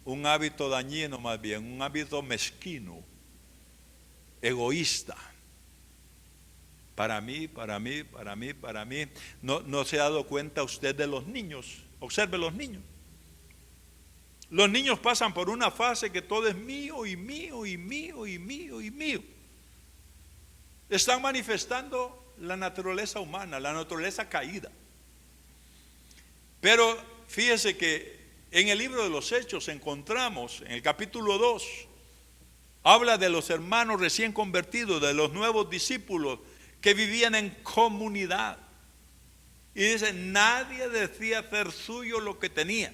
un hábito dañino, más bien, un hábito mezquino, egoísta. Para mí, para mí, para mí, para mí. ¿No se ha dado cuenta usted de los niños? Observe los niños. Los niños pasan por una fase que todo es mío y mío y mío y mío y mío. Están manifestando la naturaleza humana, la naturaleza caída. Pero fíjese que en el libro de los Hechos encontramos, en el capítulo 2, habla de los hermanos recién convertidos, de los nuevos discípulos que vivían en comunidad. Y dice: nadie decía ser suyo lo que tenía,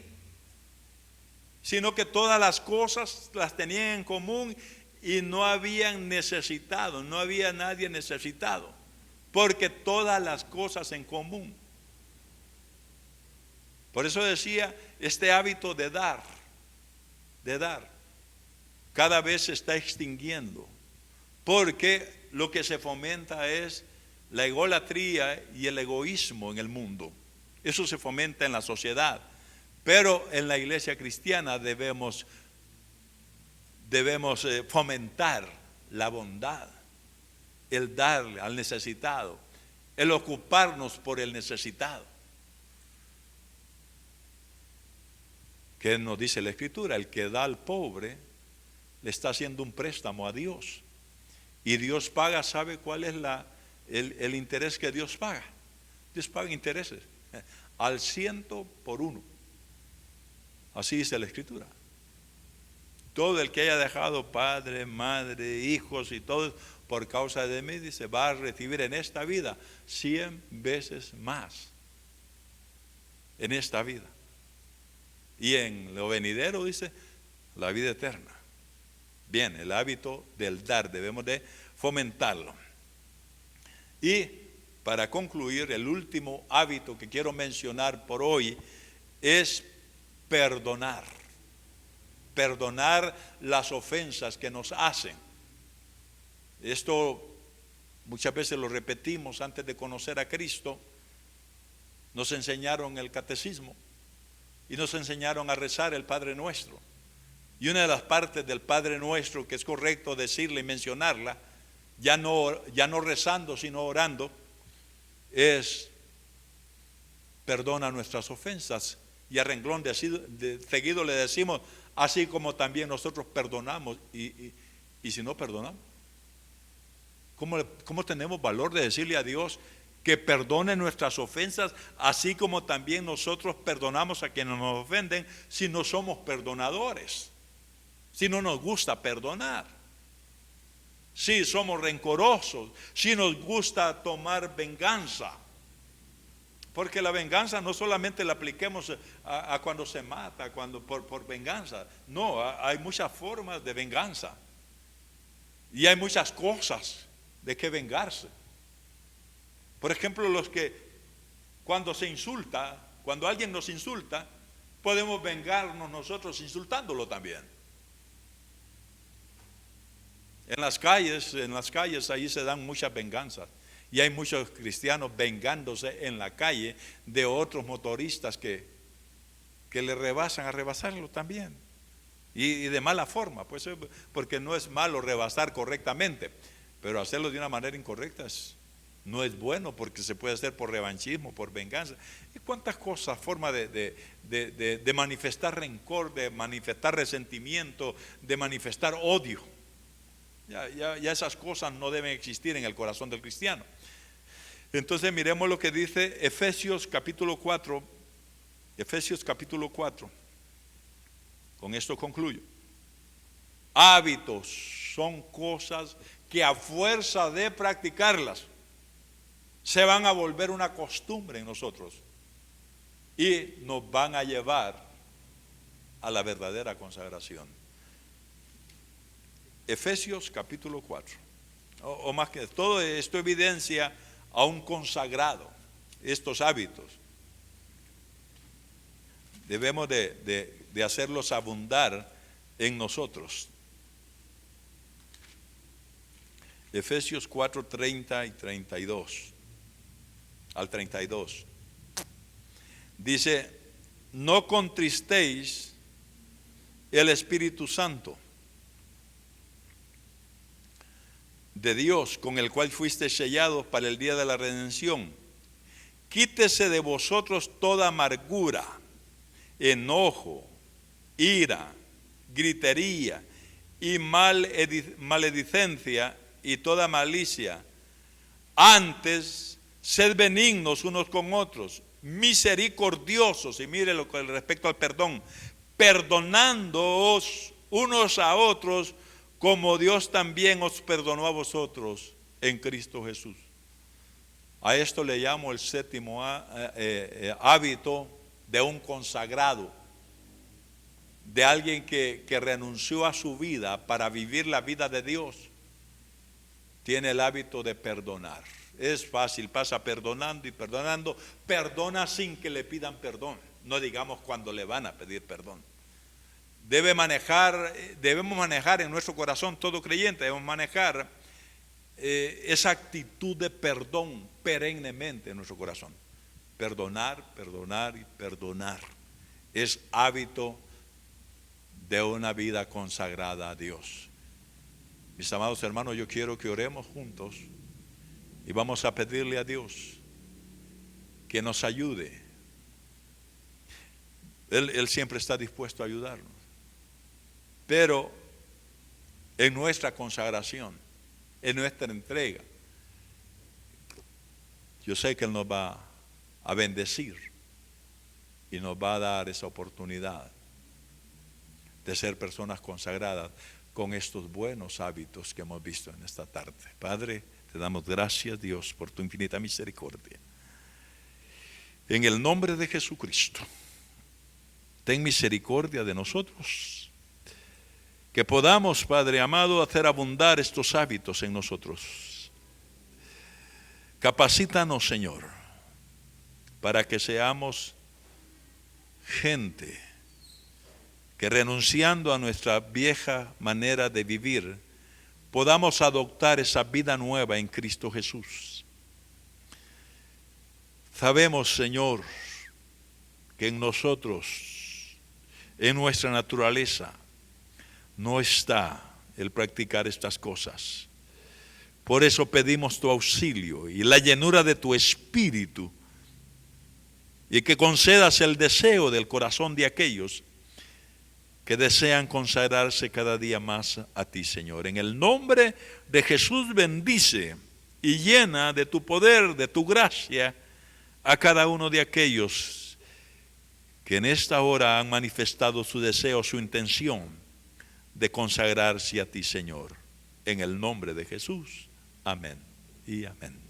sino que todas las cosas las tenían en común, y no habían necesitado, no había nadie necesitado, porque todas las cosas en común. Por eso decía, este hábito de dar, cada vez se está extinguiendo, porque lo que se fomenta es la egolatría y el egoísmo en el mundo. Eso se fomenta en la sociedad, pero en la iglesia cristiana debemos fomentar la bondad, el darle al necesitado, el ocuparnos por el necesitado. ¿Qué nos dice la Escritura? El que da al pobre le está haciendo un préstamo a Dios. Y Dios paga, ¿sabe cuál es el interés que Dios paga? Dios paga intereses al 100%. Así dice la Escritura. Todo el que haya dejado padre, madre, hijos y todo por causa de mí, dice, va a recibir en esta vida 100 veces más. En esta vida. Y en lo venidero, dice, la vida eterna. Bien, el hábito del dar debemos de fomentarlo. Y para concluir, el último hábito que quiero mencionar por hoy es perdonar. Perdonar las ofensas que nos hacen. Esto muchas veces lo repetimos antes de conocer a Cristo. Nos enseñaron el catecismo y nos enseñaron a rezar el Padre Nuestro. Y una de las partes del Padre Nuestro que es correcto decirla y mencionarla, ya no rezando sino orando, es: perdona nuestras ofensas. Y a renglón de seguido le decimos: así como también nosotros perdonamos. Y si no perdonamos, ¿cómo tenemos valor de decirle a Dios que perdone nuestras ofensas, así como también nosotros perdonamos a quienes nos ofenden, si no somos perdonadores? si no nos gusta perdonar, si somos rencorosos, si nos gusta tomar venganza. Porque la venganza no solamente la apliquemos a cuando se mata, cuando por venganza. No, hay muchas formas de venganza. Y hay muchas cosas de que vengarse. Por ejemplo, los que cuando se insulta, cuando alguien nos insulta, podemos vengarnos nosotros insultándolo también. En las calles ahí se dan muchas venganzas. Y hay muchos cristianos vengándose en la calle de otros motoristas que le rebasan, a rebasarlo también. Y de mala forma, pues, porque no es malo rebasar correctamente, pero hacerlo de una manera incorrecta no es bueno, porque se puede hacer por revanchismo, por venganza. Y cuántas cosas, formas de manifestar rencor, de manifestar resentimiento, de manifestar odio. Ya esas cosas no deben existir en el corazón del cristiano. Entonces miremos lo que dice Efesios capítulo 4. Efesios capítulo 4. Con esto concluyo. Hábitos son cosas que a fuerza de practicarlas se van a volver una costumbre en nosotros y nos van a llevar a la verdadera consagración. Efesios capítulo 4. O más que todo esto evidencia a un consagrado, estos hábitos. Debemos de hacerlos abundar en nosotros. Efesios 4, 30 y 32 al 32. Dice: no contristéis el Espíritu Santo de Dios, con el cual fuiste sellados para el día de la redención. Quítese de vosotros toda amargura, enojo, ira, gritería y maledicencia y toda malicia. Antes, sed benignos unos con otros, misericordiosos, y mire lo con respecto al perdón, perdonándoos unos a otros, como Dios también os perdonó a vosotros en Cristo Jesús. A esto le llamo el séptimo hábito de un consagrado, de alguien que renunció a su vida para vivir la vida de Dios. Tiene el hábito de perdonar. Es fácil, pasa perdonando y perdonando. Perdona sin que le pidan perdón, no digamos cuando le van a pedir perdón. Debemos manejar en nuestro corazón, todo creyente, debemos manejar esa actitud de perdón perennemente en nuestro corazón. Perdonar, perdonar y perdonar es hábito de una vida consagrada a Dios. Mis amados hermanos, yo quiero que oremos juntos y vamos a pedirle a Dios que nos ayude. Él siempre está dispuesto a ayudarnos. Pero en nuestra consagración, en nuestra entrega, yo sé que Él nos va a bendecir y nos va a dar esa oportunidad de ser personas consagradas con estos buenos hábitos que hemos visto en esta tarde. Padre, te damos gracias, Dios, por tu infinita misericordia. En el nombre de Jesucristo, ten misericordia de nosotros. Que podamos, Padre amado, hacer abundar estos hábitos en nosotros. Capacítanos, Señor, para que seamos gente que, renunciando a nuestra vieja manera de vivir, podamos adoptar esa vida nueva en Cristo Jesús. Sabemos, Señor, que en nosotros, en nuestra naturaleza, no está el practicar estas cosas. Por eso pedimos tu auxilio y la llenura de tu Espíritu, y que concedas el deseo del corazón de aquellos que desean consagrarse cada día más a ti, Señor. En el nombre de Jesús, bendice y llena de tu poder, de tu gracia, a cada uno de aquellos que en esta hora han manifestado su deseo, su intención de consagrarse a ti, Señor. En el nombre de Jesús. Amén y amén.